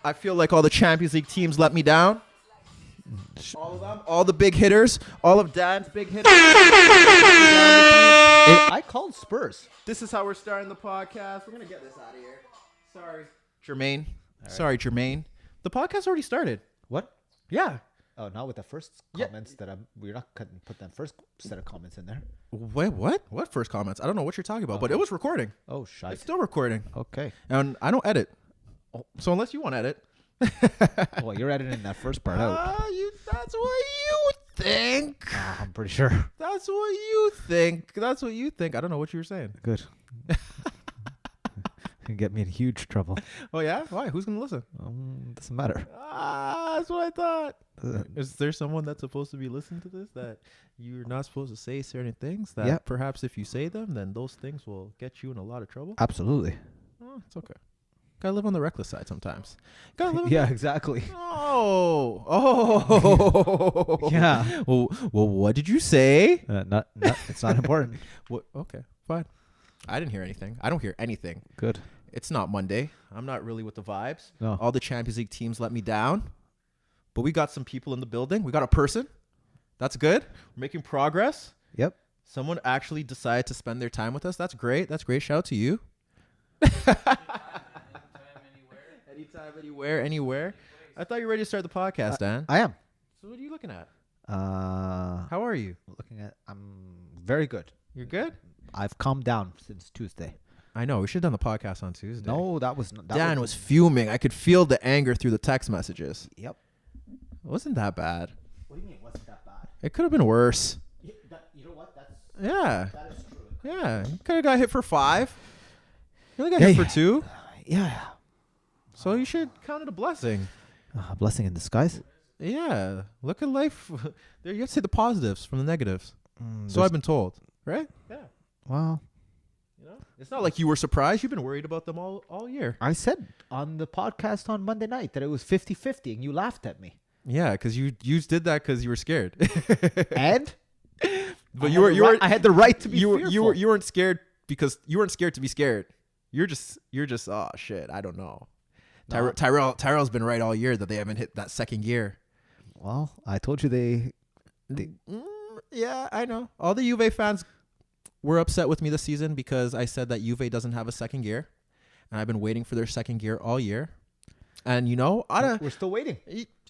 I feel like all the Champions League teams let me down. All of them, all the big hitters, all of Dan's big hitters. I called Spurs. This is how we're starting the podcast. We're gonna get this out of here. Sorry, Jermaine. Right. Sorry, Jermaine. The podcast already started. What? Yeah. Oh, not with the first comments we're not going to put that first set of comments in there. Wait, what? What first comments? I don't know what you're talking about, but it was recording. Oh, shite. It's still recording. Okay. And I don't edit. So unless you want to edit. Well, you're editing that first part out. That's what you think. I'm pretty sure. That's what you think. That's what you think. I don't know what you were saying. Good. Can get me in huge trouble. Oh, yeah? Why? Who's going to listen? Doesn't matter. That's what I thought. Is there someone that's supposed to be listening to this that you're not supposed to say certain things that perhaps if you say them, then those things will get you in a lot of trouble? Absolutely. Oh, it's okay. Gotta live on the reckless side sometimes. Exactly. Oh. Yeah. Well, what did you say? Not. It's not important. What? Okay, fine. I didn't hear anything. I don't hear anything. Good. It's not Monday. I'm not really with the vibes. No. All the Champions League teams let me down. But we got some people in the building. We got a person. That's good. We're making progress. Yep. Someone actually decided to spend their time with us. That's great. That's great. Shout out to you. Anytime, anywhere. I thought you were ready to start the podcast, Dan. I am. So what are you looking at? How are you? I'm very good. You're good? I've calmed down since Tuesday. I know. We should have done the podcast on Tuesday. No, that was... Dan was fuming. I could feel the anger through the text messages. Yep. It wasn't that bad. What do you mean it wasn't that bad? It could have been worse. You know what? That is true. Yeah. You could have got hit for 5. You only got hit for 2. Yeah. So you should count it a blessing. A blessing in disguise? Yeah. Look at life. There, you have to say the positives from the negatives. So I've been told. Right? Yeah. Well... It's not like you were surprised. You've been worried about them all year. I said on the podcast on Monday night that it was 50-50 and you laughed at me. Yeah, because you did that because you were scared. And? But I had the right to be fearful. You weren't scared because you weren't scared to be scared. You're just oh shit, I don't know. No. Tyrrell's been right all year that they haven't hit that second gear. Well, I told you they yeah, I know. All the Juve fans were upset with me this season because I said that Juve doesn't have a second gear. And I've been waiting for their second gear all year. And, we're still waiting.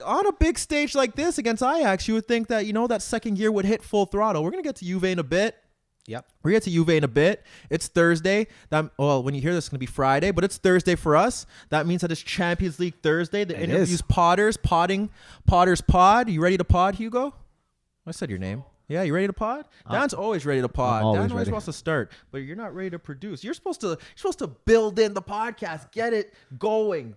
On a big stage like this against Ajax, you would think that, that second gear would hit full throttle. We're going to get to Juve in a bit. Yep. We're going to get to Juve in a bit. It's Thursday. When you hear this, it's going to be Friday, but it's Thursday for us. That means that it's Champions League Thursday. The InnerViews Potters Pod. You ready to pod, Hugo? I said your name. Yeah, you ready to pod? Dan's always ready to pod. Dan always wants to start, but you're not ready to produce. You're supposed to build in the podcast, get it going.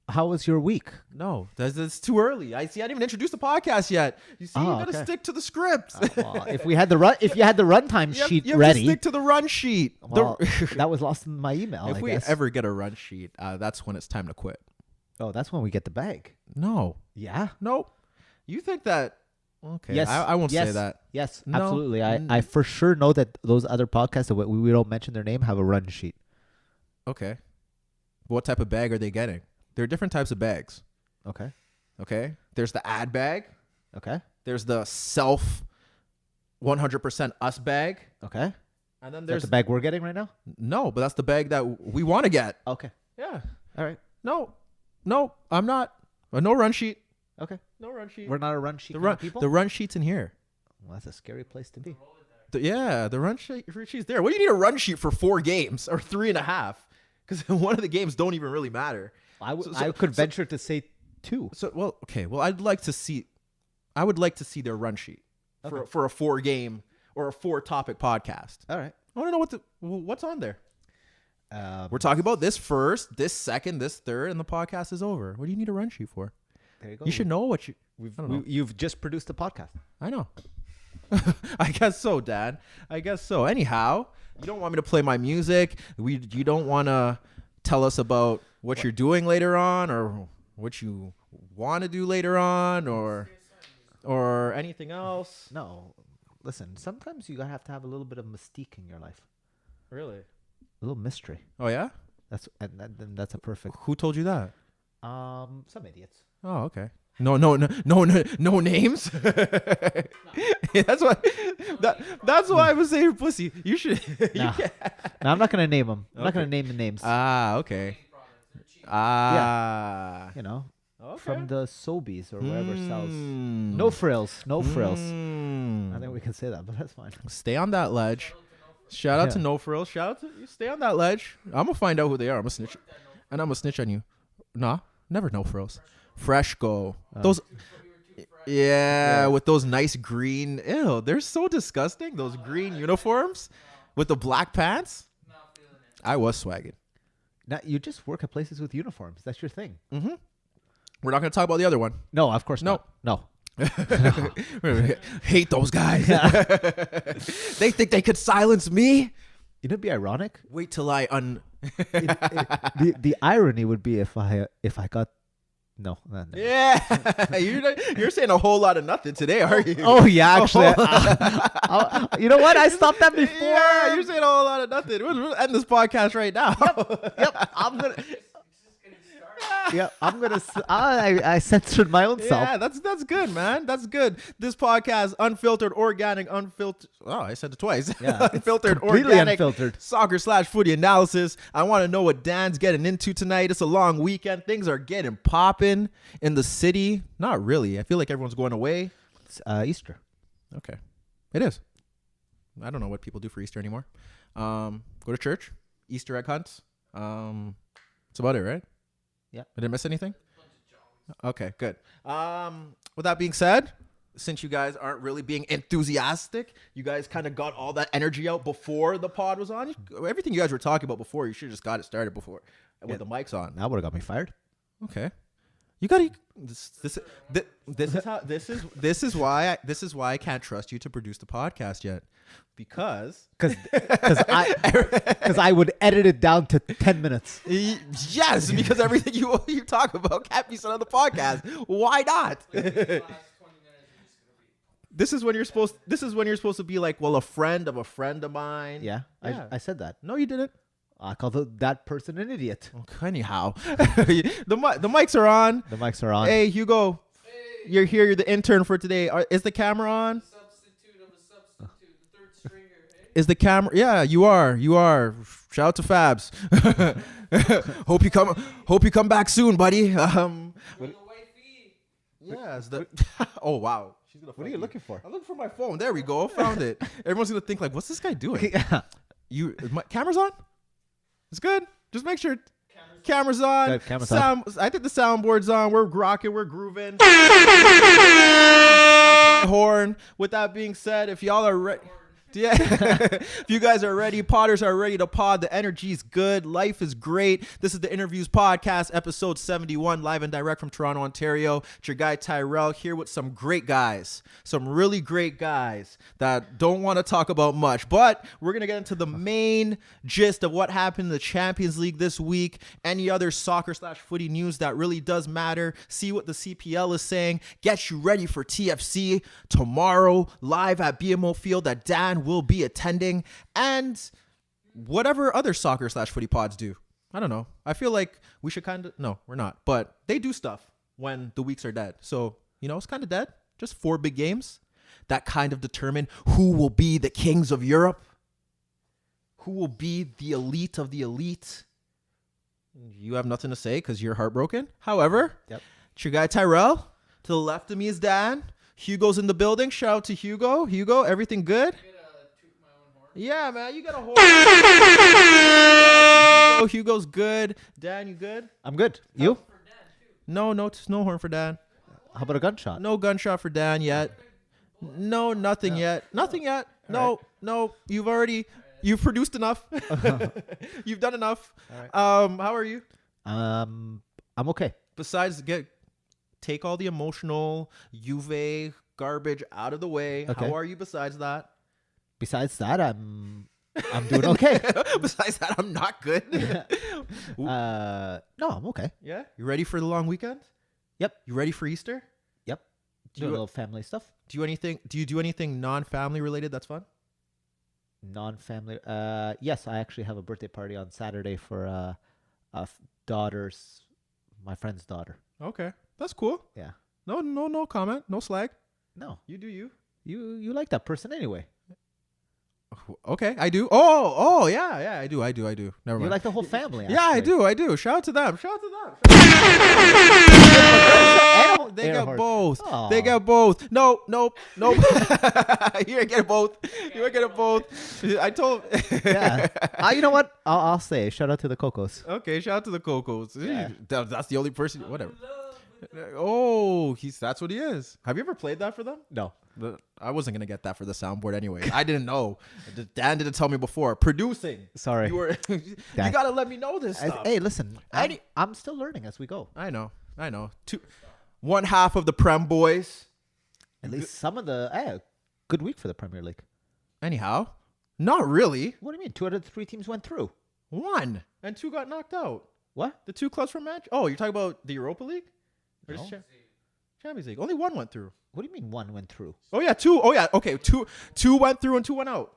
How was your week? No, that's too early. I didn't even introduce the podcast yet. You see, you gotta stick to the script. If you had the runtime sheet you have ready, to stick to the run sheet. Well, that was lost in my email. If we ever get a run sheet, that's when it's time to quit. Oh, that's when we get the bag. No. Yeah. Nope. You think that? Okay. Yes. I won't say that. Yes, absolutely. I for sure know that those other podcasts that we don't mention their name have a run sheet. Okay. What type of bag are they getting? There are different types of bags. Okay. There's the ad bag. Okay. There's the self 100% us bag. Okay. And then there's the bag we're getting right now? No, but that's the bag that we want to get. Okay. Yeah. All right. No, I'm not. No run sheet. Okay. No run sheet. We're not a run sheet people? The run sheet's in here. Well, that's a scary place to be. The run sheet's there. What do you need a run sheet for 4 games or 3.5? Because one of the games don't even really matter. I could venture to say 2. I'd like to see. I would like to see their run sheet for a 4-game or a 4-topic podcast. All right. I want to know what's on there. We're talking about this first, this second, this third, and the podcast is over. What do you need a run sheet for? There you go. You should know what you've just produced a podcast. I know. I guess so, Dad. I guess so. Anyhow, you don't want me to play my music. You don't want to tell us about what you're doing later on, or what you want to do later on, or anything else. No. Listen, sometimes you have to have a little bit of mystique in your life. Really? A little mystery. Oh yeah? That's a perfect. Who told you that? Some idiots. Oh, okay. No names. That's why I was saying pussy. You should. No, I'm not gonna name them. I'm not gonna name the names. Okay. You know, Okay. from the Sobeys or wherever sells. No frills. No frills. I think we can say that, but that's fine. Stay on that ledge. Shout out to No Frills. Shout out to you. Stay on that ledge. I'm gonna find out who they are. I'm gonna snitch, and I'm gonna snitch on you. Nah, never No Frills. Fresh Go. Those. Yeah, with those nice green. Ew, they're so disgusting. Those green uniforms with the black pants. I was swagging. Now you just work at places with uniforms. That's your thing. Mm-hmm. We're not gonna talk about the other one. No, of course not. No. Hate those guys. They think they could silence me. You know, it'd be ironic. Wait till I the irony would be if I got no. Yeah, you're saying a whole lot of nothing today, are you? Oh yeah, actually. You know what? I stopped that before. Yeah, you're saying a whole lot of nothing. We'll end this podcast right now. Yep. I'm gonna. Yeah, I'm gonna. I censored my own self. Yeah, that's good, man. That's good. This podcast, unfiltered, organic, unfiltered. Oh, I said it twice. Yeah, unfiltered, completely organic, unfiltered. Soccer/footy analysis. I want to know what Dan's getting into tonight. It's a long weekend. Things are getting popping in the city. Not really. I feel like everyone's going away. It's Easter. Okay, it is. I don't know what people do for Easter anymore. Go to church, Easter egg hunts. That's about it, right? Yeah. I didn't miss anything? Okay, good. With that being said, since you guys aren't really being enthusiastic, you guys kind of got all that energy out before the pod was on. Everything you guys were talking about before, you should have just got it started before with the mics on. That would have got me fired. Okay. You gotta. This is why I can't trust you to produce the podcast yet, because I would edit it down to 10 minutes. Yes, because everything you talk about can't be said on the podcast. Why not? This is when you're supposed to be like, well, a friend of mine. Yeah. I said that. No, you didn't. I called that person an idiot. Okay, anyhow, the mics are on. The mics are on. Hey, Hugo, you're here. You're the intern for today. Is the camera on? Substitute of a substitute, the third stringer. Hey? Is the camera? Yeah, you are. Shout out to Fabs. Hope you come back soon, buddy. Yes. Oh wow. She's gonna. What are you looking for? I'm looking for my phone. There we go. Found it. Everyone's gonna think like, what's this guy doing? My camera's on. It's good. Just make sure camera's on. Good, camera's on. I think the soundboard's on. We're rocking. We're grooving. Horn. With that being said, if y'all are ready. Yeah. If you guys are ready, Potters are ready to pod. The energy's good. Life is great. This is the InnerViews Podcast, episode 71, live and direct from Toronto, Ontario. It's your guy Tyrrell here with some great guys, some really great guys that don't want to talk about much, but we're going to get into the main gist of what happened in the Champions League this week, any other soccer/footy news that really does matter, see what the CPL is saying, get you ready for TFC tomorrow, live at BMO Field that Dan will be attending, and whatever other soccer/footy pods do. I don't know. I feel like we should no, we're not, but they do stuff when the weeks are dead. So, it's kind of dead. Just 4 big games that kind of determine who will be the kings of Europe, who will be the elite of the elite. You have nothing to say because you're heartbroken. However, Yep. It's your guy Tyrrell. To the left of me is Dan. Hugo's in the building. Shout out to Hugo. Hugo, everything good? Yeah, man, you got a horn. Hugo's good. Dan, you good? I'm good. You? No horn for Dan. How about a gunshot? No gunshot for Dan yet. No, nothing yet. Nothing yet. No. You've produced enough. You've done enough. All right. How are you? I'm okay. Besides, take all the emotional Juve garbage out of the way. Okay. How are you besides that? Besides that, I'm doing okay. Besides that, I'm not good. No, I'm okay. Yeah? You ready for the long weekend? Yep. You ready for Easter? Yep. Do a little family stuff. Do you do anything non-family related that's fun? Non-family. Yes, I actually have a birthday party on Saturday for a daughter's my friend's daughter. Okay, that's cool. Yeah. No comment. No slag. No, You do you. you like that person anyway. Okay, I do. Oh, yeah, I do. Never mind. You like the whole family. yeah, I actually. do. Shout out to them. They Air got horn. both. Aw. They got both. Nope. You ain't get both. You ain't get both. I told. Yeah. You know what? I'll say. Shout out to the Cocos. Okay, shout out to the Cocos. Yeah. That's the only person. Whatever. Oh, that's what he is. Have you ever played that for them? No. I wasn't gonna get that for the soundboard anyway. I didn't know. Dan didn't tell me before. Producing. Sorry. You were. You gotta let me know this stuff. Hey, listen. I'm still learning as we go. I know. One half of the Prem boys. At least some of the good week for the Premier League. Anyhow, not really. What do you mean? 2 out of the 3 teams went through. 1 and 2 got knocked out. What? The 2 clubs from match. Oh, you're talking about the Europa League? Or No. just Champions League. Only 1 went through. What do you mean 1 went through? Oh yeah, 2. Oh yeah, okay. 2 went through and 2 went out.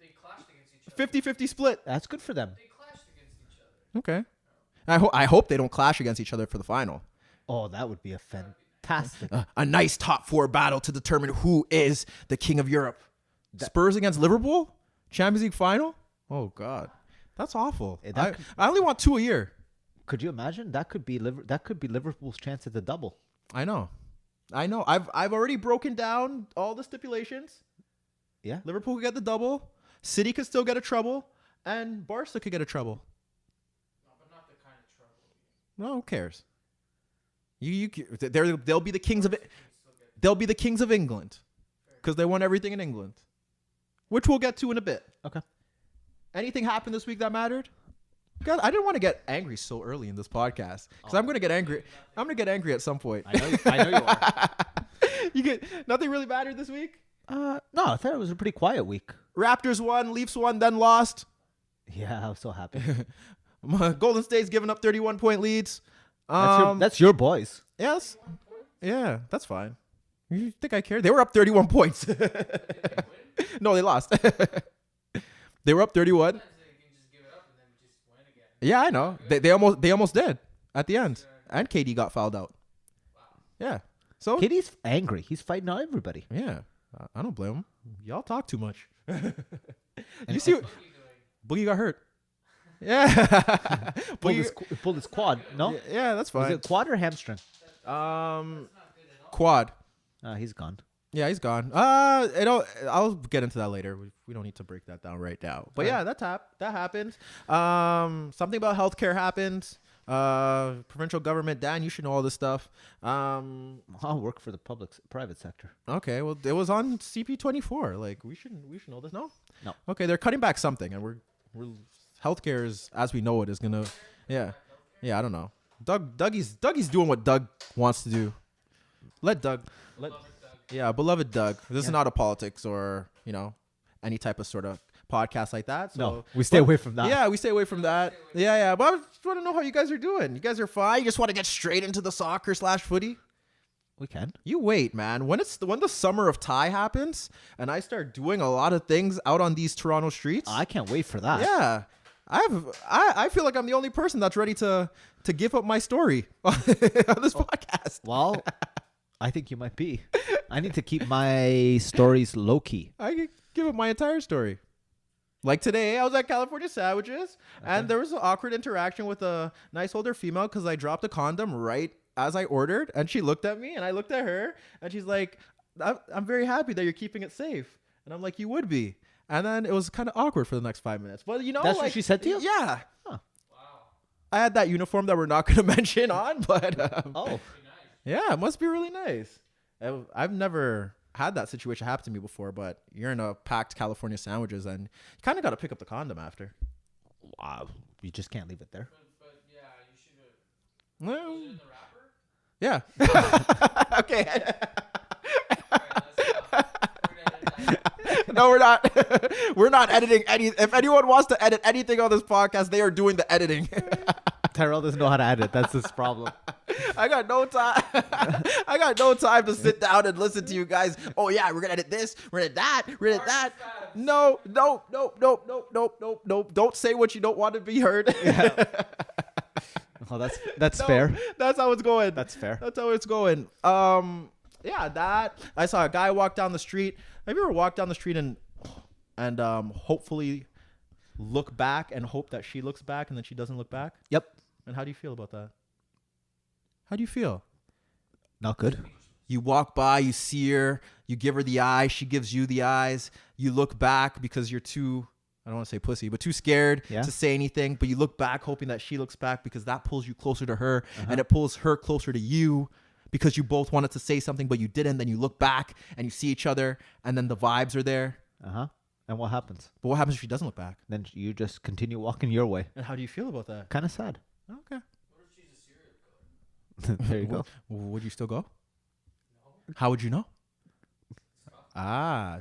They clashed against each other. 50-50 split. That's good for them. They clashed against each other. Okay. I hope they don't clash against each other for the final. Oh, that would be a fantastic. A nice top 4 battle to determine who is the king of Europe. Spurs against Liverpool? Champions League final? Oh God. That's awful. I only want 2 a year. Could you imagine? That could be Liverpool's chance at the double. I know. I've already broken down all the stipulations. Yeah. Liverpool could get the double. City could still get a treble. And Barca could get a treble. No, but not the kind of trouble. No, who cares? They'll be the kings of it. They'll be the kings of England because they won everything in England, which we'll get to in a bit. Okay. Anything happened this week that mattered? God, I didn't want to get angry so early in this podcast because I'm gonna get angry. I'm gonna get angry at some point. I know you are. You get nothing really mattered this week. No, I thought it was a pretty quiet week. Raptors won, Leafs won, then lost. Yeah, I was so happy. Golden State's giving up 31-point leads. That's your boys. Yes. Yeah, that's fine. You think I care? They were up 31 points. No, they lost. They were up 31. Sometimes they can just give it up and then just win again. Yeah, I know. They almost did at the end. And KD got fouled out. Yeah. So KD's angry. He's fighting out everybody. yeah, I don't blame him. Y'all talk too much. You see, Boogie got hurt. Yeah. Pulled his quad. No, Yeah, that's was fine. it quad or hamstring? Quad. He's gone. Yeah, he's gone. I'll get into that later. We don't need to break that down right now. But yeah, that happened. Something about healthcare happened. Provincial government. Dan, you should know all this stuff. I'll work for the private sector. Okay, well, it was on CP24. Like we should know this. No. No. Okay, they're cutting back something, and we're healthcare is as we know it is gonna. Yeah. I don't know. Dougie's doing what Doug wants to do. Let Doug. Yeah, beloved Doug. This is not a politics or any type of sort of podcast like that. So, No, we stay away from that. Yeah, we stay away from that. Yeah. But I just want to know how you guys are doing. You guys are fine. You just want to get straight into the soccer/footy. We can. You wait, man. When the summer of Thai happens and I start doing a lot of things out on these Toronto streets. I can't wait for that. Yeah. I feel like I'm the only person that's ready to give up my story on this podcast. Well, I think you might be. I need to keep my stories low key. I could give up my entire story. Like today, I was at California Sandwiches, and there was an awkward interaction with a nice older female because I dropped a condom right as I ordered, and she looked at me, and I looked at her, and she's like, I'm very happy that you're keeping it safe. And I'm like, you would be. And then it was kind of awkward for the next 5 minutes. But That's what she said to you? Yeah. Huh. Wow. I had that uniform that we're not going to mention on, but Oh. yeah, it must be really nice. I've never had that situation happen to me before, but you're in a packed California Sandwiches, and you kind of got to pick up the condom after. Wow. You just can't leave it there. But yeah, you should have. Well, Was it in the wrapper? yeah. Okay. Alright, No, we're not. We're not editing any. If anyone wants to edit anything on this podcast, they are doing the editing. Tyrrell doesn't know how to edit. That's his problem. I got no time. I got no time to sit down and listen to you guys. Oh yeah, we're gonna edit this. We're gonna edit that. We're gonna edit that. No. Don't say what you don't want to be heard. Oh, that's fair. That's how it's going. That's fair. That's how it's going. Yeah, that I saw a guy walk down the street. Have you ever walked down the street and hopefully look back and hope that she looks back and then she doesn't look back? Yep. And how do you feel about that? How do you feel? Not good. You walk by, you see her, you give her the eye, she gives you the eyes. You look back because you're too, I don't want to say pussy, but too scared to say anything. But you look back hoping that she looks back because that pulls you closer to her and it pulls her closer to you because you both wanted to say something, but you didn't. Then you look back and you see each other and then the vibes are there. And what happens? But what happens if she doesn't look back? Then you just continue walking your way. And how do you feel about that? Kind of sad. Okay. What if she's a serial killer? There you go. Would you still go? No. How would you know?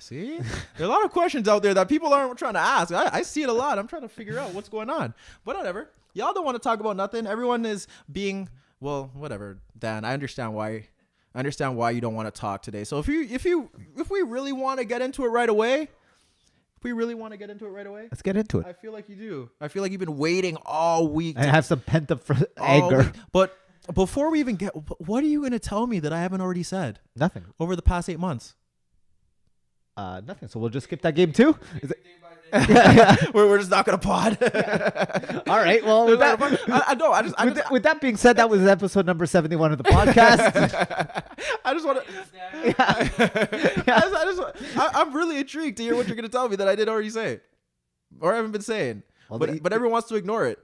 See? There are a lot of questions out there that people aren't trying to ask. I see it a lot. I'm trying to figure out what's going on. But whatever. Y'all don't want to talk about nothing. Everyone is being, well, whatever. Dan, I understand why you don't want to talk today. So if we really want to get into it right away, Let's get into it. I feel like you do. I feel like you've been waiting all week. I have some pent up anger. But before we even get, what are you going to tell me that I haven't already said? Nothing. Over the past 8 months? Nothing. So we'll just skip that game too. We're just not gonna pod. All right. Well, with that being said, that was episode number 71 of the podcast. I just want to. I'm really intrigued to hear what you're gonna tell me that I did already say, or haven't been saying. Well, but everyone wants to ignore it,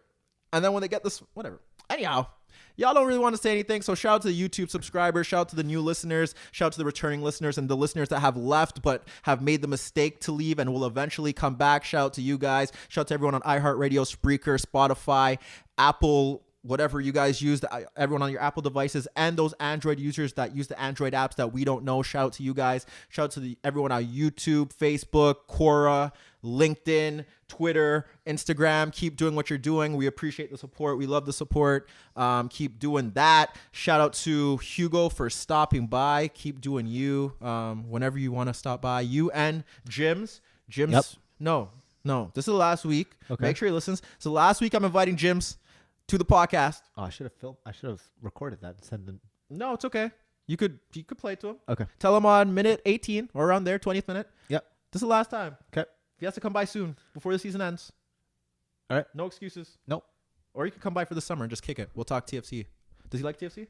and then when they get this, whatever. Anyhow. Y'all don't really want to say anything, so shout out to the YouTube subscribers, shout out to the new listeners, shout out to the returning listeners, and the listeners that have left but have made the mistake to leave and will eventually come back. Shout out to you guys. Shout out to everyone on iHeartRadio, Spreaker, Spotify, Apple, whatever you guys use, everyone on your Apple devices, and those Android users that use the Android apps that we don't know. Shout out to you guys. Shout out to everyone on YouTube, Facebook, Quora, LinkedIn, Twitter, Instagram. Keep doing what you're doing. We appreciate the support. We love the support. Keep doing that. Shout out to Hugo for stopping by. Keep doing you whenever you want to stop by. You and Jim's. Yep. No. This is the last week. Okay. Make sure he listens. So last week I'm inviting Jim's to the podcast. Oh, I should have recorded that and sent them. No, it's okay. You could play it to him. Okay. Tell him on minute 18 or around there, 20th minute. Yep. This is the last time. Okay. He has to come by soon before the season ends. All right. No excuses. Nope. Or you can come by for the summer and just kick it. We'll talk TFC. Does he like TFC?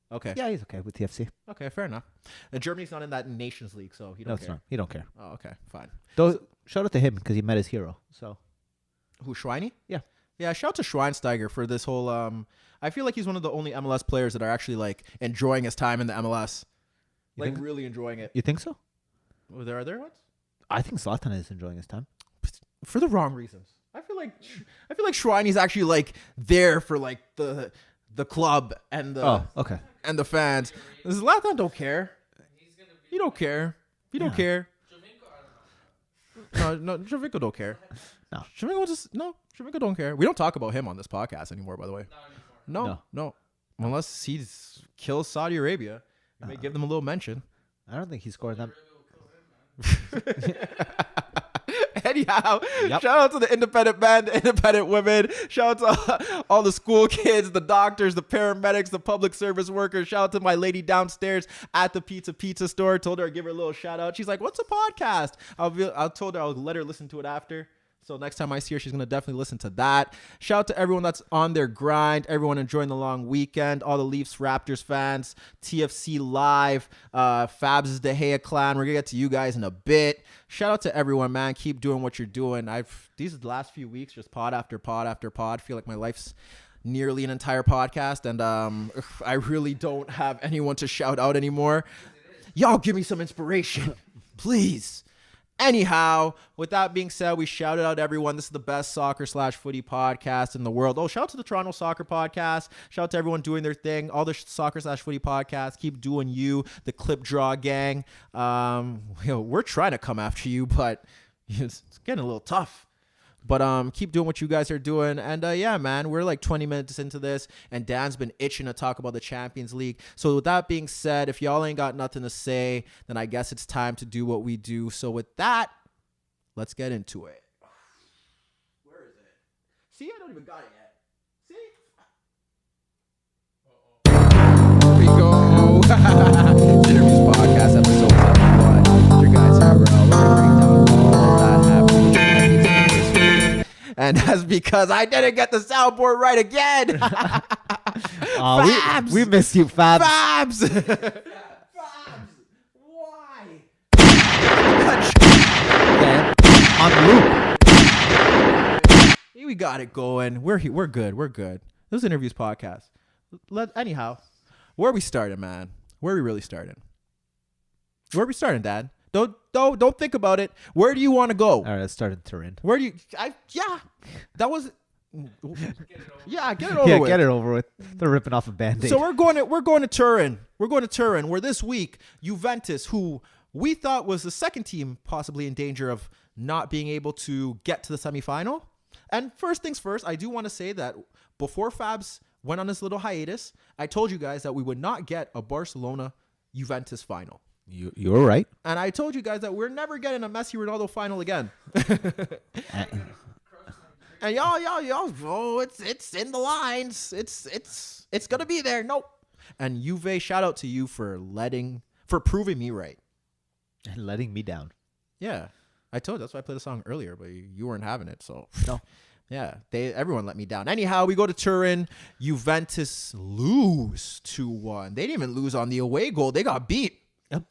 Okay. Yeah, he's okay with TFC. Okay, fair enough. And Germany's not in that Nations League, so he don't care. Not. He don't care. Oh, okay, fine. Though, shout out to him because he met his hero. So. Who, Schweini? Yeah. Yeah, shout out to Schweinsteiger for this whole I feel like he's one of the only MLS players that are actually like enjoying his time in the MLS. Like really enjoying it. You think so? Are there ones? I think Zlatan is enjoying his time. For the wrong reasons. I feel like Schweini's actually like there for like the club and the and the fans. Zlatan don't care. He don't care. He don't care. No, Javinko don't care. No. Javinko don't care. We don't talk about him on this podcast anymore, by the way. No. Unless he kills Saudi Arabia. You may give them a little mention. I don't think he scored them. Anyhow, Shout out to the independent men, the independent women. Shout out to all the school kids, the doctors, the paramedics, the public service workers. Shout out to my lady downstairs at the pizza store. Told her I'd give her a little shout out. She's like, "What's a podcast?" I told her I'll let her listen to it after. So next time I see her, she's going to definitely listen to that. Shout out to everyone that's on their grind, everyone enjoying the long weekend, all the Leafs Raptors fans, TFC Live, Fabs' De Gea clan. We're going to get to you guys in a bit. Shout out to everyone, man. Keep doing what you're doing. These last few weeks, just pod after pod after pod, feel like my life's nearly an entire podcast, and I really don't have anyone to shout out anymore. Y'all give me some inspiration, please. Anyhow, with that being said, we shouted out everyone. This is the best soccer/footy podcast in the world. Oh, shout out to the Toronto Soccer Podcast. Shout out to everyone doing their thing. All the soccer/footy podcasts. Keep doing you, the Clip Draw Gang. We're trying to come after you, but it's getting a little tough. But keep doing what you guys are doing. And yeah, man, we're like 20 minutes into this, and Dan's been itching to talk about the Champions League. So with that being said, if y'all ain't got nothing to say, then I guess it's time to do what we do. So with that, let's get into it. Where is it? See, I don't even got it yet. See? InnerViews Podcast, episode 71. Your guys here, bro. We're gonna break down all that happened. And that's because I didn't get the soundboard right again. We miss you, Fabs. Fabs! Fabs! Why? On loop. We got it going. We're good. We're good. This is InnerViews Podcast. Anyhow, where are we starting, man? Where are we really starting? Where are we starting, Dad? Don't think about it. Where do you want to go? All right, let's start in Turin. Where do you? That was. Yeah, get it over with. Get it over with. They're ripping off a Band-Aid. So we're going to Turin. We're going to Turin, where this week Juventus, who we thought was the second team possibly in danger of not being able to get to the semifinal. And first things first, I do want to say that before Fabs went on this little hiatus, I told you guys that we would not get a Barcelona Juventus final. You were right. And I told you guys that we're never getting a Messi Ronaldo final again. And y'all, oh, it's in the lines. It's gonna be there. Nope. And Juve, shout out to you for proving me right. And letting me down. Yeah. I told you, that's why I played a song earlier, but you weren't having it, so No. Yeah, everyone let me down. Anyhow, we go to Turin. Juventus lose 2-1. They didn't even lose on the away goal. They got beat. Yep.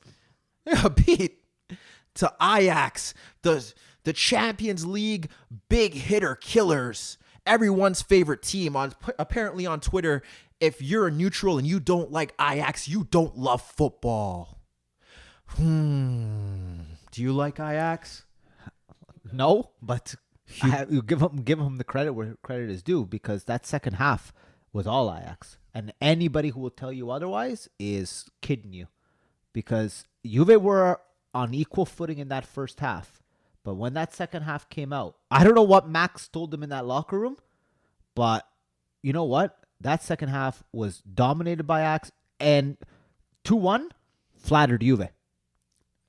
They got beat to Ajax, the Champions League big hitter killers. Everyone's favorite team. Apparently on Twitter, if you're a neutral and you don't like Ajax, you don't love football. Do you like Ajax? No, but you give him the credit where credit is due, because that second half was all Ajax, and anybody who will tell you otherwise is kidding you, because Juve were on equal footing in that first half, but when that second half came out, I don't know what Max told them in that locker room, but you know what? That second half was dominated by Ajax, and 2-1 flattered Juve.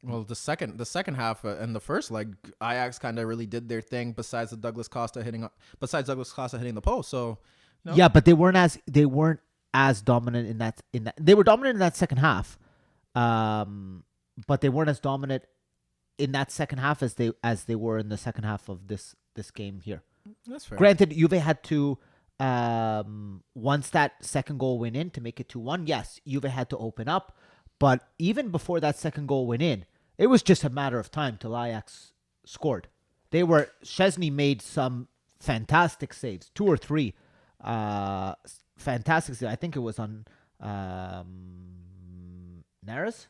Well, the second half and the first leg, Ajax kind of really did their thing. Besides Douglas Costa hitting the post, so you know. Yeah, but they weren't as dominant in that. They were dominant in that second half, but they weren't as dominant in that second half as they were in the second half of this game here. That's fair. Granted, Juve had to once that second goal went in to make it 2-1. Yes, Juve had to open up. But even before that second goal went in, it was just a matter of time till Ajax scored. Szczesny made some fantastic saves, 2 or 3 fantastic saves. I think it was on Neres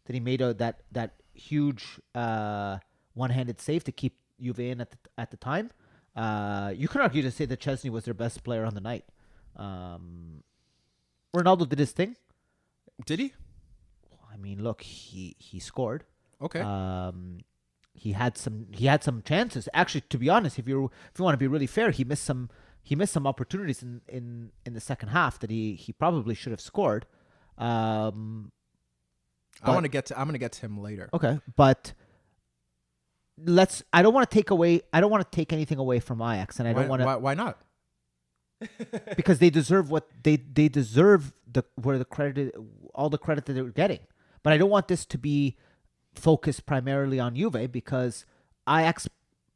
that he made that huge one-handed save to keep Juve in at the time. You could argue to say that Szczesny was their best player on the night. Ronaldo did his thing. Did he? I mean, look, he scored. Okay. He had some chances. Actually, to be honest, if you want to be really fair, he missed some opportunities in the second half that he probably should have scored. I'm gonna get to him later. Okay, but I don't want to take anything away from Ajax, and I don't want to. Why not? Because they deserve they deserve all the credit that they're getting. But I don't want this to be focused primarily on Juve, because Ajax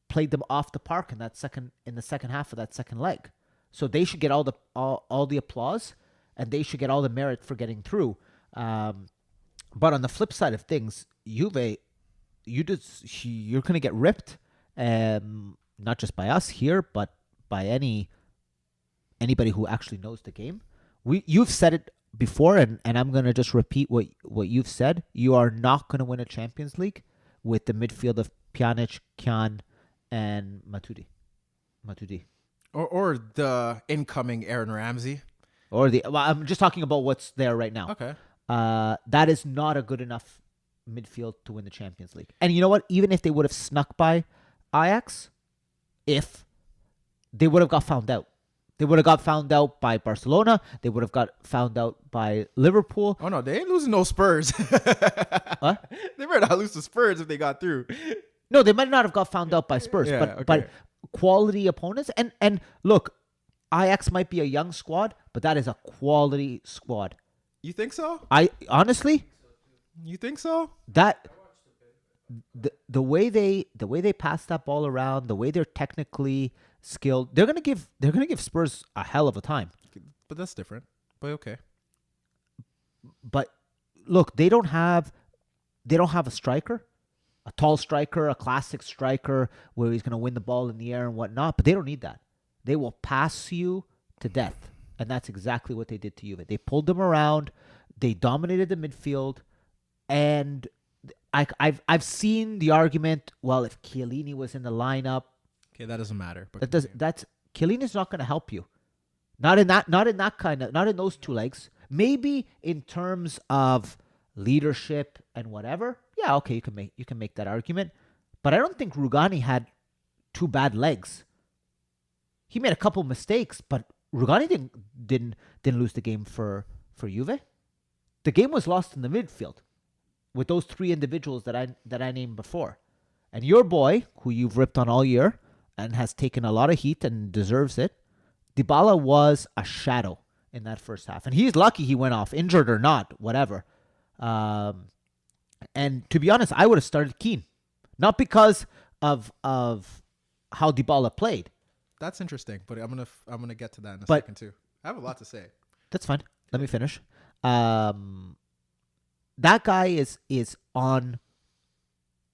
played them off the park in the second half of that second leg. So they should get all the applause, and they should get all the merit for getting through. But on the flip side of things, Juve, you're going to get ripped, not just by us here, but by anybody who actually knows the game. You've said it before, and I'm going to just repeat what you've said. You are not going to win a Champions League with the midfield of Pjanic, Kjan, and Matuidi. Or the incoming Aaron Ramsey. I'm just talking about what's there right now. Okay. That is not a good enough midfield to win the Champions League. And you know what? Even if they would have snuck by Ajax, if they would have got found out. They would have got found out by Barcelona. They would have got found out by Liverpool. Oh, no, they ain't losing no Spurs. What? They better not lose to Spurs if they got through. No, they might not have got found out by Spurs, but quality opponents. And look, Ajax might be a young squad, but that is a quality squad. You think so? I honestly, You think so? that the way they pass that ball around, the way they're technically skilled, they're gonna give Spurs a hell of a time. But that's different. But okay. But look, they don't have a striker, a tall striker, a classic striker where he's gonna win the ball in the air and whatnot. But they don't need that. They will pass you to death, and that's exactly what they did to Juve. They pulled them around, they dominated the midfield, and I've seen the argument. Well, if Chiellini was in the lineup, Okay, that doesn't matter. But that's Chiellini's not going to help you. Not in those two legs. Maybe in terms of leadership and whatever. Yeah, okay, you can make that argument. But I don't think Rugani had two bad legs. He made a couple mistakes, but Rugani didn't lose the game for Juve. The game was lost in the midfield with those three individuals that I named before. And your boy, who you've ripped on all year and has taken a lot of heat and deserves it, Dybala was a shadow in that first half. And he's lucky he went off, injured or not, whatever. And to be honest, I would have started Keane. Not because of how Dybala played. that's interesting. But I'm gonna get to that in a second too. I have a lot to say. That's fine. Let me finish. That guy is on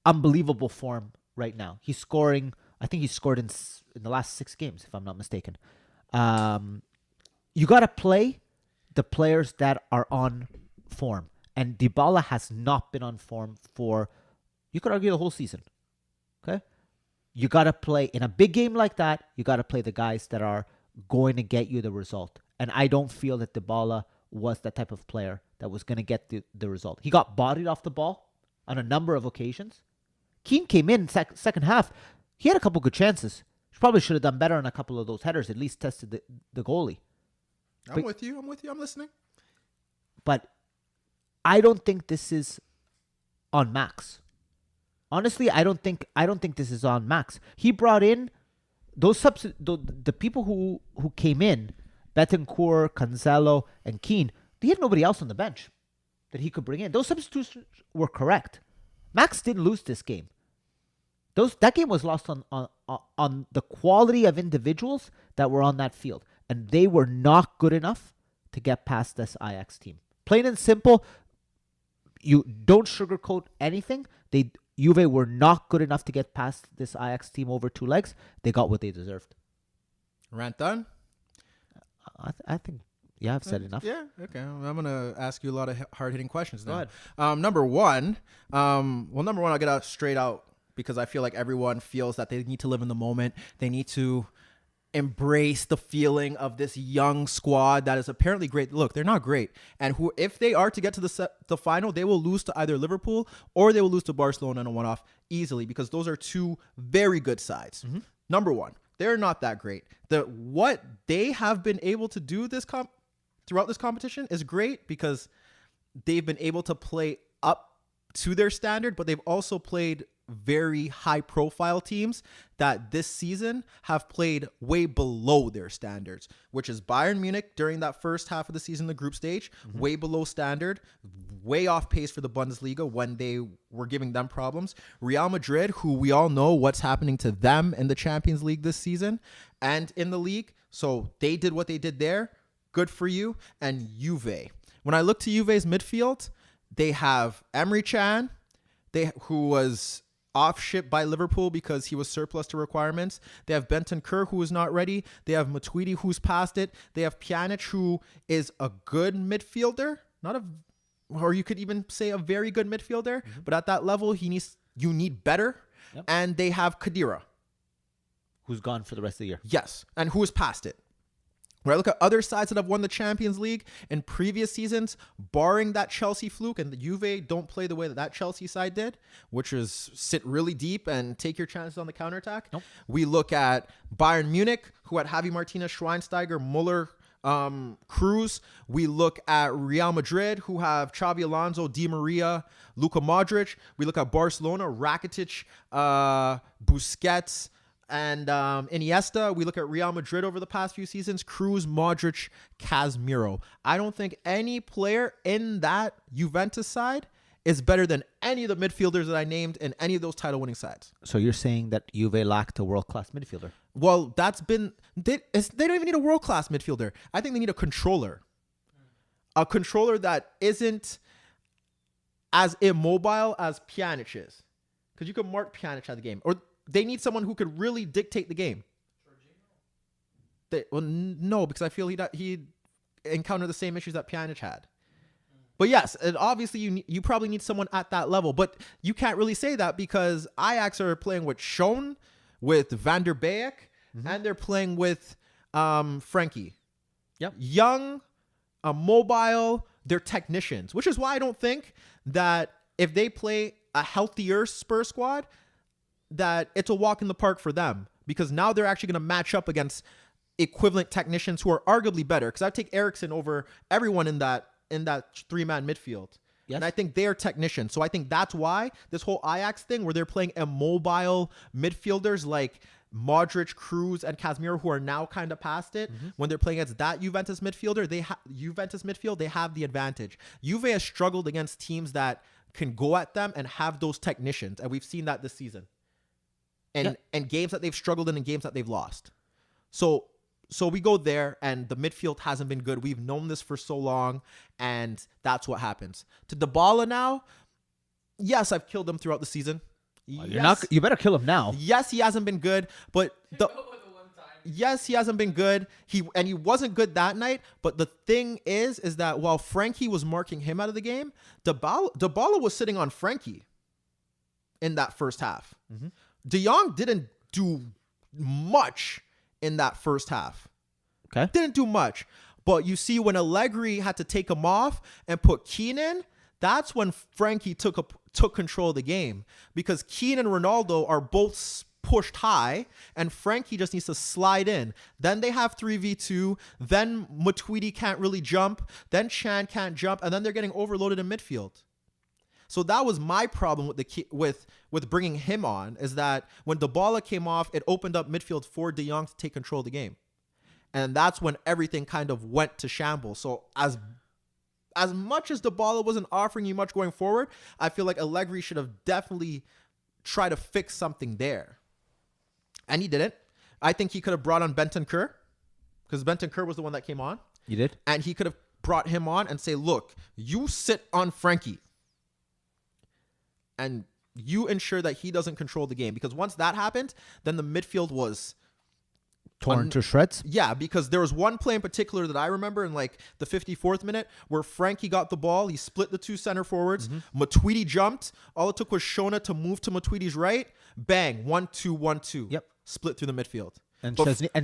unbelievable form right now. He's scoring. I think he scored in the last 6 games, if I'm not mistaken. You got to play the players that are on form. And Dybala has not been on form for, you could argue, the whole season. Okay? You got to play, in a big game like that, you got to play the guys that are going to get you the result. And I don't feel that Dybala was that type of player that was going to get the result. He got bodied off the ball on a number of occasions. Keane came in second half. He had a couple good chances. He probably should have done better on a couple of those headers, at least tested the goalie. I'm with you. I'm listening. But I don't think this is on Max. Honestly, I don't think this is on Max. He brought in those the people who came in, Betancourt, Cancelo, and Keane. He had nobody else on the bench that he could bring in. Those substitutions were correct. Max didn't lose this game. That game was lost on the quality of individuals that were on that field, and they were not good enough to get past this Ajax team. Plain and simple. You don't sugarcoat anything. Juve were not good enough to get past this Ajax team over 2 legs. They got what they deserved. Rant done? I think, yeah, I've said enough. Yeah, okay. I'm going to ask you a lot of hard-hitting questions now. Go ahead. Number one, I'll get out straight out because I feel like everyone feels that they need to live in the moment. They need to embrace the feeling of this young squad that is apparently great. Look, they're not great. And if they are to get to the final, they will lose to either Liverpool or they will lose to Barcelona in a one-off easily because those are 2 very good sides. Mm-hmm. Number one, they're not that great. What they have been able to do throughout this competition is great because they've been able to play up to their standard, but they've also played very high profile teams that this season have played way below their standards, which is Bayern Munich during that first half of the season, the group stage, way below standard, way off pace for the Bundesliga when they were giving them problems. Real Madrid, who we all know what's happening to them in the Champions League this season and in the league. So they did what they did there. Good for you. And Juve. When I look to Juve's midfield, they have Emre Can, who was off ship by Liverpool because he was surplus to requirements. They have Bentancur, who is not ready. They have Matuidi, who's past it. They have Pjanic, who is a good midfielder, or you could even say a very good midfielder. Mm-hmm. But at that level, you need better. Yep. And they have Khedira, who's gone for the rest of the year. Yes, and who is past it. When I look at other sides that have won the Champions League in previous seasons, barring that Chelsea fluke, and the Juve don't play the way that Chelsea side did, which is sit really deep and take your chances on the counterattack. Nope. We look at Bayern Munich, who had Javi Martinez, Schweinsteiger, Muller, Cruz. We look at Real Madrid, who have Xabi Alonso, Di Maria, Luka Modric. We look at Barcelona, Rakitic, Busquets, And Iniesta, we look at Real Madrid over the past few seasons, Cruz, Modric, Casemiro. I don't think any player in that Juventus side is better than any of the midfielders that I named in any of those title-winning sides. So you're saying that Juve lacked a world-class midfielder? Well, they don't even need a world-class midfielder. I think they need a controller. A controller that isn't as immobile as Pjanic is. Because you could mark Pjanic out of the game. Or they need someone who could really dictate the game. No, because I feel he encountered the same issues that Pjanic had. But yes, and obviously you probably need someone at that level. But you can't really say that because Ajax are playing with Schoen, with Van der Beek, and they're playing with Frankie. Yep. Young, mobile, they're technicians. Which is why I don't think that if they play a healthier Spurs squad, that it's a walk in the park for them. Because now they're actually going to match up against equivalent technicians who are arguably better. Because I take Eriksen over everyone in that three-man midfield. Yes. And I think they are technicians. So I think that's why this whole Ajax thing where they're playing immobile midfielders like Modric, Cruz, and Casemiro, who are now kind of past it, when they're playing against that Juventus midfielder, they have the advantage. Juve has struggled against teams that can go at them and have those technicians. And we've seen that this season. And games that they've struggled in and games that they've lost. So we go there, and the midfield hasn't been good. We've known this for so long, and that's what happens. To Dybala now, yes, I've killed him throughout the season. You better kill him now. Yes, he hasn't been good, but yes, he hasn't been good. He wasn't good that night. But the thing is that while Frankie was marking him out of the game, Dybala was sitting on Frankie in that first half. De Jong didn't do much in that first half. Okay. Didn't do much. But you see when Allegri had to take him off and put Keane in, that's when Frankie took control of the game. Because Keane and Ronaldo are both pushed high, and Frankie just needs to slide in. Then they have 3v2. Then Matuidi can't really jump. Then Chan can't jump. And then they're getting overloaded in midfield. So that was my problem with bringing him on, is that when Dybala came off, it opened up midfield for De Jong to take control of the game. And that's when everything kind of went to shambles. So as much as Dybala wasn't offering you much going forward, I feel like Allegri should have definitely tried to fix something there. And he didn't. I think he could have brought on Bentancur, because Bentancur was the one that came on. You did? And he could have brought him on and say, look, you sit on Frankie. And you ensure that he doesn't control the game. Because once that happened, then the midfield was torn to shreds? Yeah, because there was one play in particular that I remember in like the 54th minute where Frankie got the ball. He split the two center forwards. Matuidi jumped. All it took was Shona to move to Matuidi's right. Bang. 1-2, 1-2. Yep. Split through the midfield. And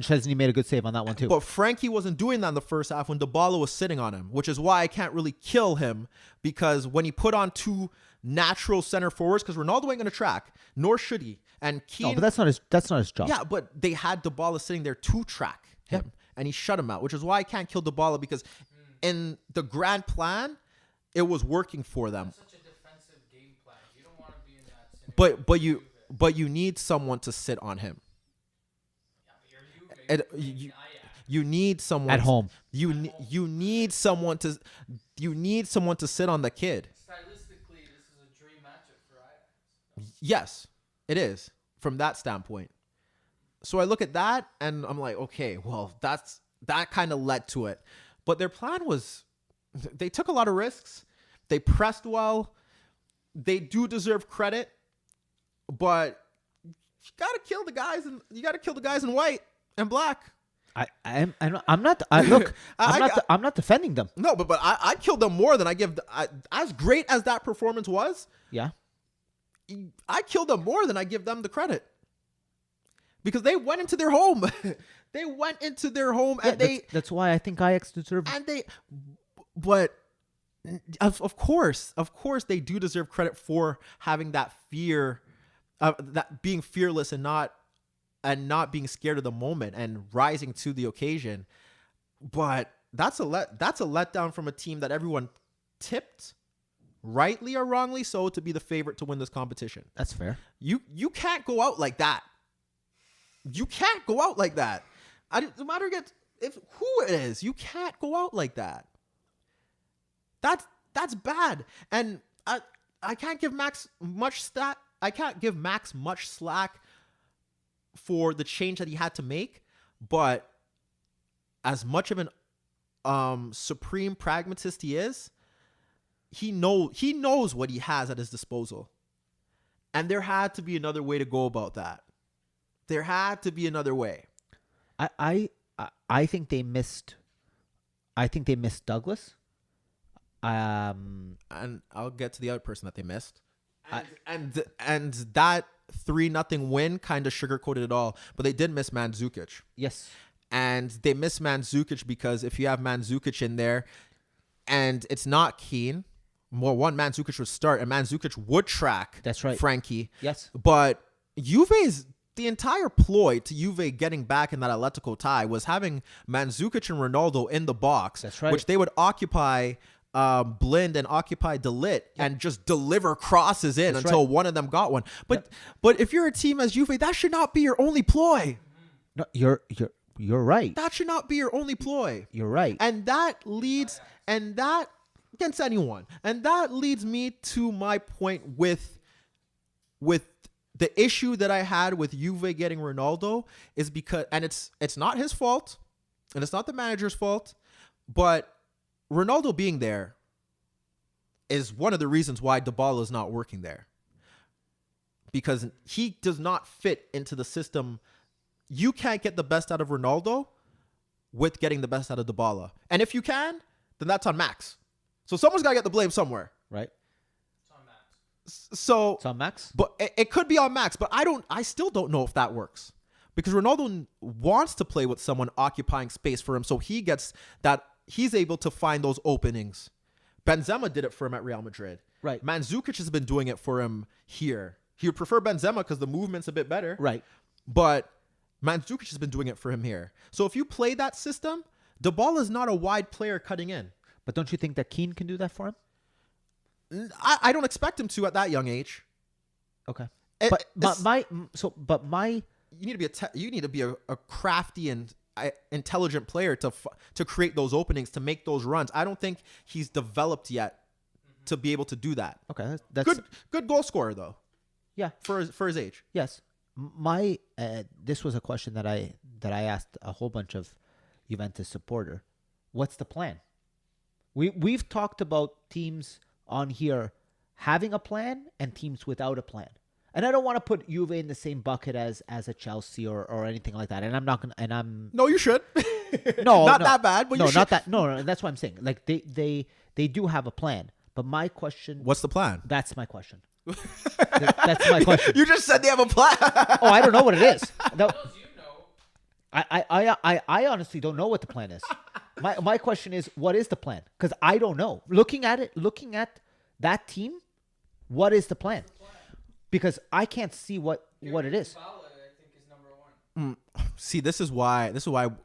Chesney made a good save on that one too. But Frankie wasn't doing that in the first half when Dybala was sitting on him, which is why I can't really kill him, because when he put on two natural center forwards, because Ronaldo ain't going to track, nor should he. And Keane, no, but that's not his job. Yeah, but they had Dybala sitting there to track him, and he shut him out, which is why I can't kill Dybala, because in the grand plan, it was working for them. That's such a defensive game plan. You don't want to be in that scenario. But you need someone to sit on him. You need someone at home. You need someone to sit on the kid. Stylistically, this is a dream matchup for Ajax. Yes, it is from that standpoint. So I look at that and I'm like, okay, well, that kind of led to it. But their plan was, they took a lot of risks. They pressed well. They do deserve credit, but you gotta kill the guys in white and black. I'm not defending them. No, but I killed them more than I give. As great as that performance was, yeah, I killed them more than I give them the credit, because they went into their home. They went into their home, and that's why I think Ajax deserve. But of course, they do deserve credit for having that fear, that being fearless and not being scared of the moment and rising to the occasion. But that's a letdown from a team that everyone tipped, rightly or wrongly so, to be the favorite to win this competition. That's fair. You can't go out like that. You can't go out like that. No matter who it is, you can't go out like that. That's bad. And I can't give Max much slack for the change that he had to make, but as much of an supreme pragmatist he is, he knows what he has at his disposal. And there had to be another way to go about that. There had to be another way. I think they missed. I think they missed Douglas. And I'll get to the other person that they missed. And that 3-0 win kind of sugarcoated it all. But they did miss Mandzukic. Yes. And they miss Mandzukic because if you have Mandzukic in there, and it's not Keane. Well, Mandzukic would start, and Mandzukic would track. That's right. Frankie. Yes. But the entire ploy to Juve getting back in that Atletico tie was having Mandzukic and Ronaldo in the box. That's right. Which they would occupy Blind and occupy De Ligt and just deliver crosses in until one of them got one. But if you're a team as Juve, that should not be your only ploy. No, you're right. That should not be your only ploy. You're right. And that leads against anyone. And that leads me to my point with the issue that I had with Juve getting Ronaldo is because, and it's not his fault, and it's not the manager's fault, but Ronaldo being there is one of the reasons why Dybala is not working there. Because he does not fit into the system. You can't get the best out of Ronaldo with getting the best out of Dybala. And if you can, then that's on Max. So someone's got to get the blame somewhere. Right. It's on Max. So it's on Max? But it could be on Max, but I still don't know if that works. Because Ronaldo wants to play with someone occupying space for him, so he's able to find those openings. Benzema did it for him at Real Madrid. Right. Mandzukic has been doing it for him here. He would prefer Benzema because the movement's a bit better. Right. But Mandzukic has been doing it for him here. So if you play that system, Dybala is not a wide player cutting in. But don't you think that Keane can do that for him? I don't expect him to at that young age. Okay. You need to be a crafty and intelligent player to create those openings, to make those runs. I don't think he's developed yet to be able to do that. Okay, that's good goal scorer though. Yeah, for his age. Yes, this was a question that I asked a whole bunch of Juventus supporter. What's the plan? We've talked about teams on here having a plan and teams without a plan. And I don't want to put Juve in the same bucket as a Chelsea or anything like that. And I'm not gonna. No, you should. No, not that bad. But no, you should. Not that. No, that's what I'm saying. Like they do have a plan. But my question. What's the plan? That's my question. That's my question. You just said they have a plan. Oh, I don't know what it is. No, You know. I honestly don't know what the plan is. My question is, what is the plan? Because I don't know. Looking at that team, what is the plan? Because I can't see what it is. Dybala, I think, is number one. See, this is why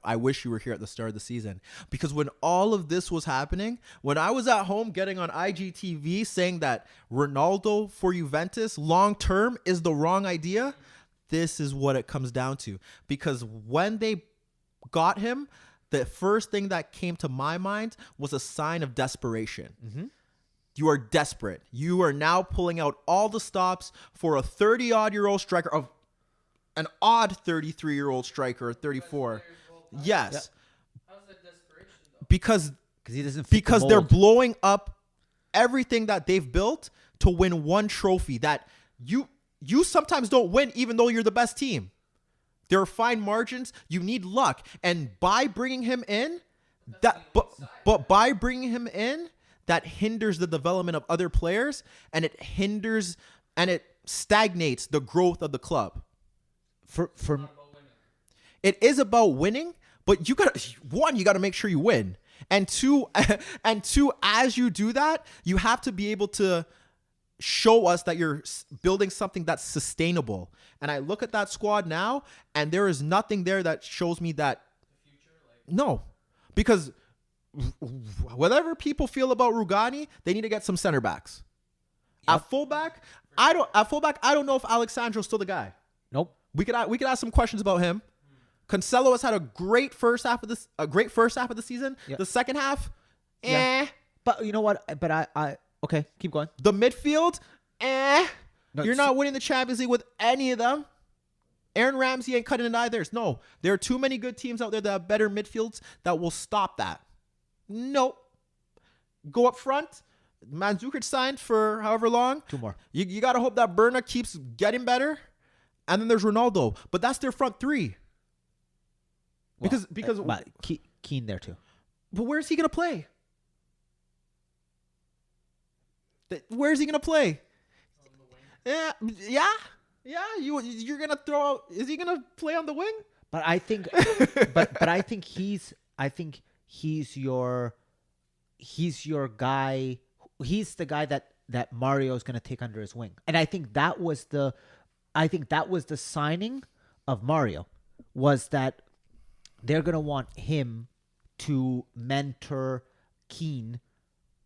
I wish you were here at the start of the season. Because when all of this was happening, when I was at home getting on IGTV saying that Ronaldo for Juventus long term is the wrong idea, this is what it comes down to. Because when they got him, the first thing that came to my mind was a sign of desperation. Mm-hmm. You are desperate. You are now pulling out all the stops for a 30-odd-year-old striker, of an odd 33-year-old striker, 34. Yes. How's that desperation, though? Because he doesn't fit the they're mold. blowing up everything that they've built to win one trophy that you sometimes don't win even though you're the best team. There are fine margins. You need luck. And by bringing him in, by bringing him in, that hinders the development of other players, and it hinders and it stagnates the growth of the club. It is about winning, but you got to make sure you win. And two, as you do that, you have to be able to show us that you're building something that's sustainable. And I look at that squad now, and there is nothing there that shows me that. No, because whatever people feel about Rugani, they need to get some center backs. Yep. At fullback, I don't know if Alexandro's still the guy. Nope. We could ask some questions about him. Cancelo has had a great first half of the season. Yeah. The second half, Yeah. But you know what? But I okay, keep going. The midfield, No, You're not winning the Champions League with any of them. Aaron Ramsey ain't cutting it either. No, there are too many good teams out there that have better midfields that will stop that. Nope. Go up front. Mandzukic signed for however long. 2 more. You got to hope that Berna keeps getting better. And then there's Ronaldo. But that's their front three. Because but Keane there too. But where's he going to play? Where's he going to play? Yeah. You're gonna throw out. Is he gonna play on the wing? But I think, but I think he's your guy. He's the guy that Mario is gonna take under his wing, and I think that was the signing of Mario, was that they're gonna want him to mentor Keane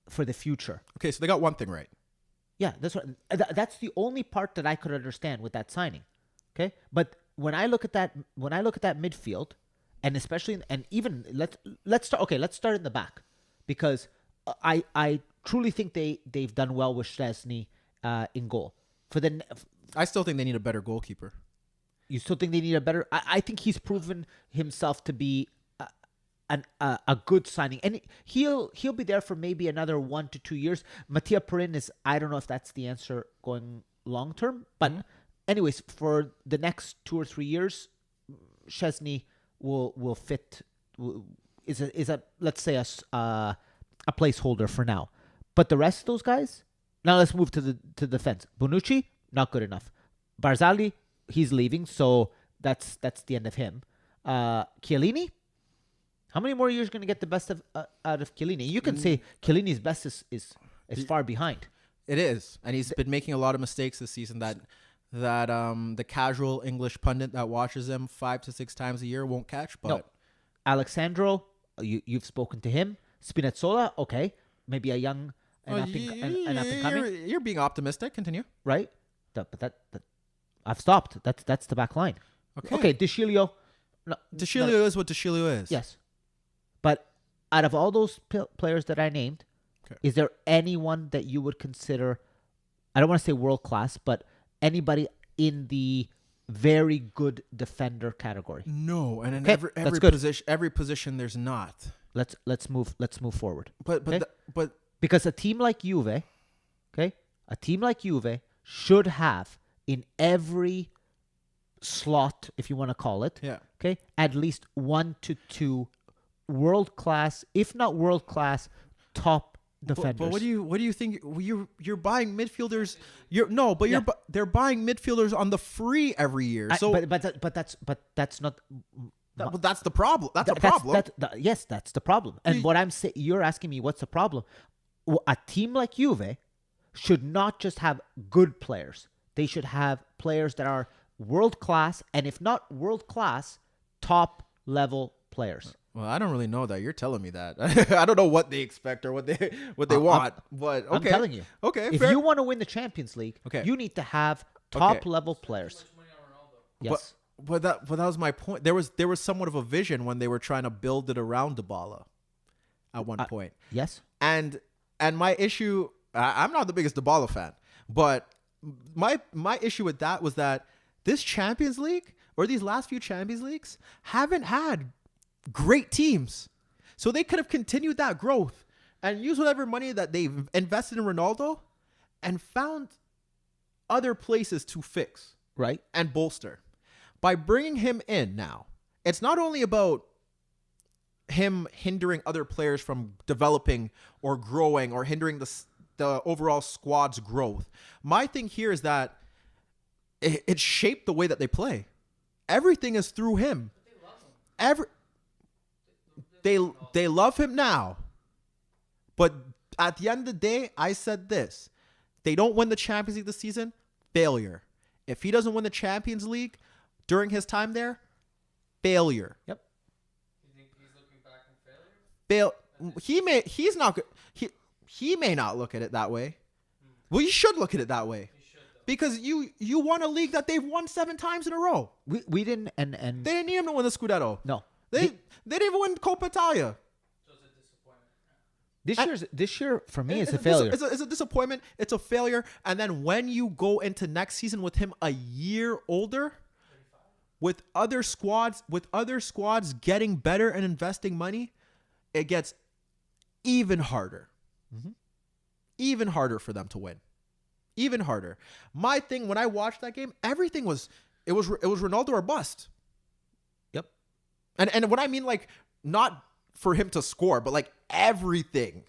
for the future. Okay, so they got one thing right. Yeah, that's what. That's the only part that I could understand with that signing. Okay, but when I look at that midfield, and especially and even let's start. Okay, let's start in the back, because I truly think they've done well with Szczesny in goal. I still think they need a better goalkeeper. You still think they need a better? I think he's proven himself to be a good signing, and he'll be there for maybe another 1 to 2 years. Mattia Perin is, I don't know if that's the answer going long term, but anyways, for the next 2 or 3 years, Szczesny will fit. Is a let's say a placeholder for now, but the rest of those guys. Now let's move to the defense. Bonucci, not good enough. Barzagli, he's leaving, so that's the end of him. Chiellini. How many more years are you going to get the best out of Chiellini? You can say Chiellini's best is far behind. It is, and he's been making a lot of mistakes this season that the casual English pundit that watches him 5 to 6 times a year won't catch. But no. Alexandro, you've spoken to him. Spinazzola, okay, maybe a young and up and coming. You're being optimistic. Continue. Right, but I've stopped. That's the back line. Okay, De Sciglio. No, De Sciglio is what De Sciglio is. Yes. But out of all those players that I named, is there anyone that you would consider, I don't want to say world class, but anybody in the very good defender category? No, and in every position there's not. Let's move forward. But because a team like Juve, should have in every slot, if you want to call it, at least 1 to 2 world-class, if not world-class, top defenders. But what do you think? You're buying midfielders. They're buying midfielders on the free every year. So, but that's not. That's the problem. That's a problem. Yes, that's the problem. And what I'm saying, you're asking me what's the problem? A team like Juve should not just have good players. They should have players that are world-class, and if not world-class, top-level players. Well, I don't really know that. You're telling me that. I don't know what they expect or what they want. But okay. I'm telling you. Okay. If you want to win the Champions League, you need to have top level players. Yes. But that was my point. There was somewhat of a vision when they were trying to build it around Dybala at one point. Yes. And my issue, I'm not the biggest Dybala fan, but my issue with that was that this Champions League or these last few Champions Leagues haven't had great teams. So they could have continued that growth and used whatever money that they've invested in Ronaldo and found other places to fix, right, and bolster. By bringing him in now, it's not only about him hindering other players from developing or growing or hindering the overall squad's growth. My thing here is that it shaped the way that they play. Everything is through him. They love him now. But at the end of the day, I said this. They don't win the Champions League this season, failure. If he doesn't win the Champions League during his time there, failure. Yep. You think he's looking back on failure? He may not look at it that way. Well, you should look at it that way. because you won a league that they've won 7 times in a row. We didn't and They didn't need him to win the Scudetto. no. They didn't even win Coppa Italia. So it's a disappointment. This year for me is a failure. It's a disappointment. It's a failure. And then when you go into next season with him a year older, with other squads getting better and investing money, it gets even harder. Mm-hmm. Even harder for them to win. Even harder. My thing when I watched that game, everything was Ronaldo or bust. Yep. And what I mean, like, not for him to score, but like everything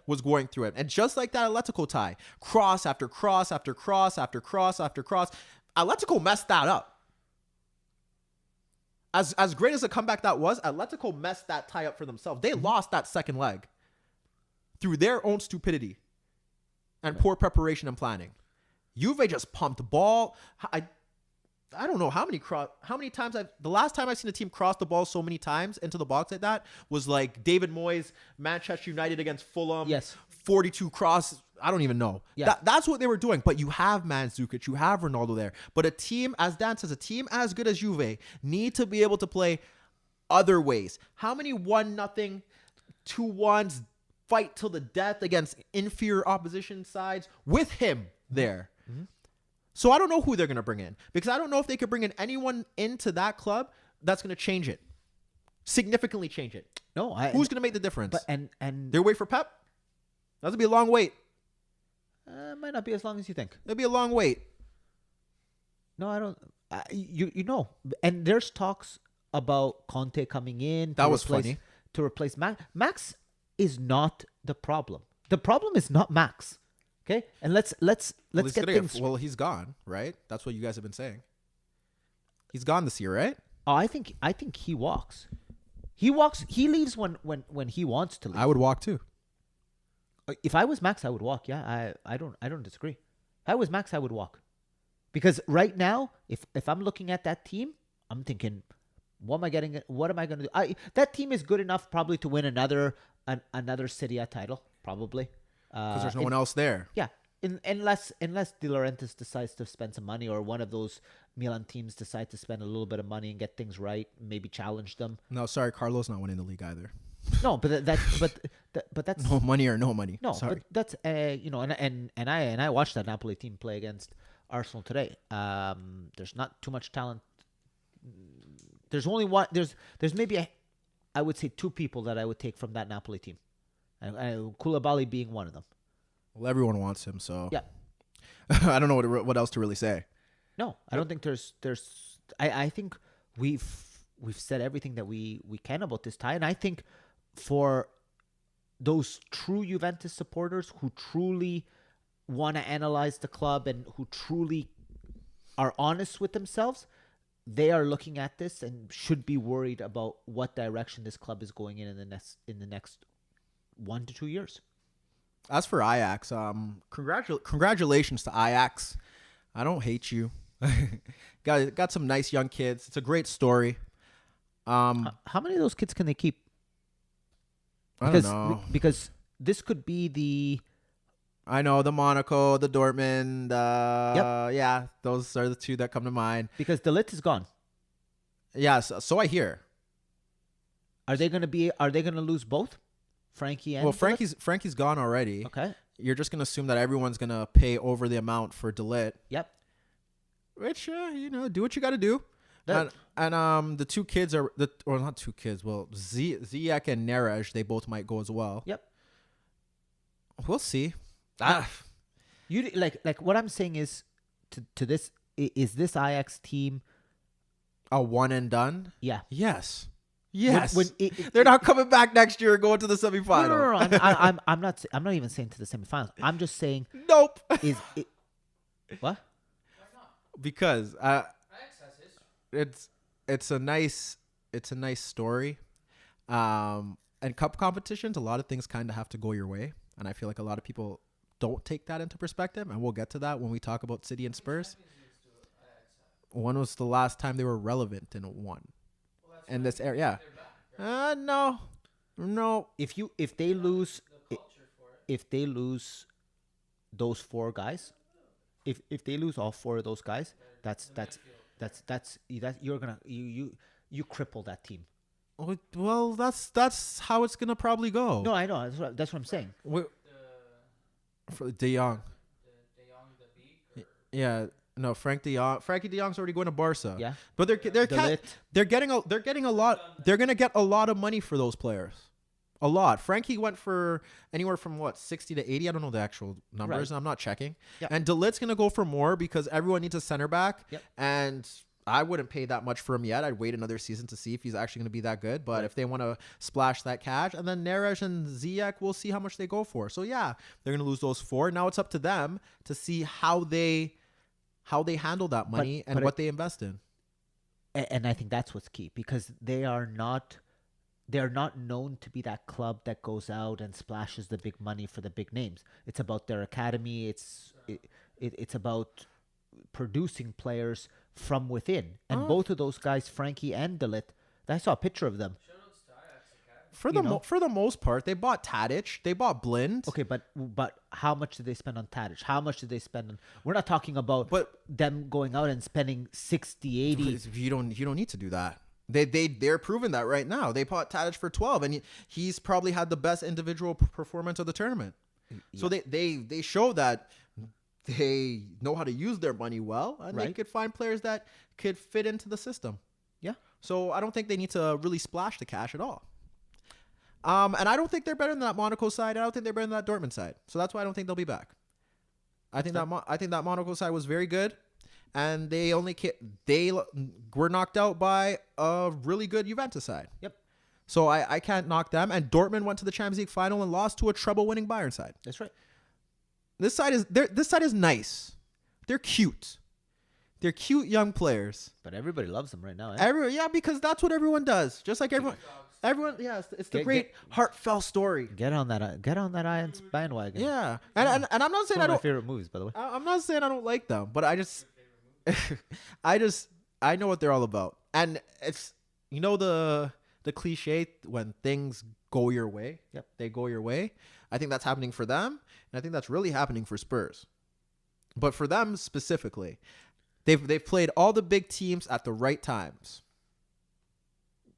was going through it. And just like that Atletico tie, cross after cross after cross after cross after cross, Atletico messed that up. As great as a comeback that was, Atletico messed that tie up for themselves. They lost that second leg through their own stupidity and poor preparation and planning. Juve just pumped ball. I don't know how many times the last time I've seen a team cross the ball so many times into the box like that was like David Moyes, Manchester United against Fulham. Yes. 42 cross. I don't even know. Yeah. That's what they were doing. But you have Mandzukic, you have Ronaldo there. But a team, as Dan says, a team as good as Juve need to be able to play other ways. How many 1-0, 2-1s fight till the death against inferior opposition sides with him there? Mm-hmm. So I don't know who they're going to bring in, because I don't know if they could bring in anyone into that club that's going to change it, significantly change it. No, who's going to make the difference? But and they're waiting for Pep. That's going to be a long wait. It might not be as long as you think. It'll be a long wait. No, I don't. You know, and there's talks about Conte coming in. That was funny. To replace Max. Max is not the problem. The problem is not Max. Okay, and let's get things. Well, he's gone, right? That's what you guys have been saying. He's gone this year, right? Oh, I think he walks. He walks. He leaves when he wants to leave. I would walk too. If I was Max, I would walk. Yeah, I don't disagree. If I was Max, I would walk. Because right now, if I'm looking at that team, I'm thinking, what am I going to do? That team is good enough probably to win another Serie A title, probably. Because there's no one else there. Yeah, unless De Laurentiis decides to spend some money, or one of those Milan teams decide to spend a little bit of money and get things right, maybe challenge them. No, sorry, Carlo's not winning the league either. No, but that's no money or no money. No, sorry. but that's and I watched that Napoli team play against Arsenal today. There's not too much talent. There's only one. There's maybe I would say 2 people that I would take from that Napoli team. And Koulibaly being one of them. Well, everyone wants him, so yeah. I don't know what else to really say. No, I don't think there's. I think we've said everything that we can about this tie, and I think for those true Juventus supporters who truly want to analyze the club and who truly are honest with themselves, they are looking at this and should be worried about what direction this club is going in the next 1 to 2 years. As for Ajax, congratulations to Ajax. I don't hate you. got some nice young kids. It's a great story. How many of those kids can they keep? I don't know. Because this could be the... I know, the Monaco, the Dortmund. Yep. Yeah, those are the 2 that come to mind. Because De Ligt is gone. Yeah, so I hear. Are they going to lose both? Frankie and Frankie's gone already. Okay. You're just gonna assume that everyone's gonna pay over the amount for De Ligt. Yep. Which do what you got to do. And the 2 kids or not 2 kids. Well, Ziyech and Neres, they both might go as well. Yep. We'll see. You like what I'm saying is to this is this Ajax team a one and done? Yeah. Yes. Yes. They're not coming back next year and going to the semifinal. No. I'm not even saying to the semifinals. I'm just saying. Nope. What? Why not? Because Ajax has history. it's a nice story. And cup competitions, a lot of things kind of have to go your way, and I feel like a lot of people don't take that into perspective, and we'll get to that when we talk about City and Spurs. When was the last time they were relevant in one? In this area, yeah. No. If they lose those 4 guys, if they lose all 4 of those guys, that's you're gonna you cripple that team. Well, that's how it's gonna probably go. No, I know. That's what I'm saying. For De Jong. De Jong, the beak. Yeah. No, Frankie De Jong's already going to Barca. Yeah. But they're getting a lot. They're gonna get a lot of money for those players. A lot. Frankie went for anywhere from 60 to 80. I don't know the actual numbers. Right. I'm not checking. Yeah. And De Ligt's gonna go for more because everyone needs a center back. Yep. And I wouldn't pay that much for him yet. I'd wait another season to see if he's actually gonna be that good. But if they want to splash that cash, and then Neres and Ziyech, we'll see how much they go for. So yeah, they're gonna lose those 4. Now it's up to them to see how they handle that money and what they invest in. And I think that's what's key, because they're not known to be that club that goes out and splashes the big money for the big names. It's about their academy. It's about producing players from within. And both of those guys, Frankie and De Ligt, I saw a picture of them. For the most part, they bought Tadic, they bought Blind. Okay, but how much did they spend on Tadic? How much did they spend on? We're not talking about them going out and spending 60, 80. You don't need to do that. They're proving that right now. They bought Tadic for 12, and he's probably had the best individual performance of the tournament. Yeah. So they show that they know how to use their money well, and they could find players that could fit into the system. Yeah. So I don't think they need to really splash the cash at all. And I don't think they're better than that Monaco side. I don't think they're better than that Dortmund side. So that's why I don't think they'll be back. I think that Monaco side was very good, and they were knocked out by a really good Juventus side. Yep. So I can't knock them. And Dortmund went to the Champions League final and lost to a treble-winning Bayern side. That's right. This side is nice. They're cute. They're cute young players. But everybody loves them right now. Eh? Yeah, because that's what everyone does. Just like everyone. Yeah, it's the great heartfelt story. Get on that Ajax bandwagon. Yeah, and I'm not saying one of my favorite movies, by the way. I'm not saying I don't like them, but I know what they're all about, and it's the cliche when things go your way. Yep, they go your way. I think that's happening for them, and I think that's really happening for Spurs. But for them specifically, they've played all the big teams at the right times.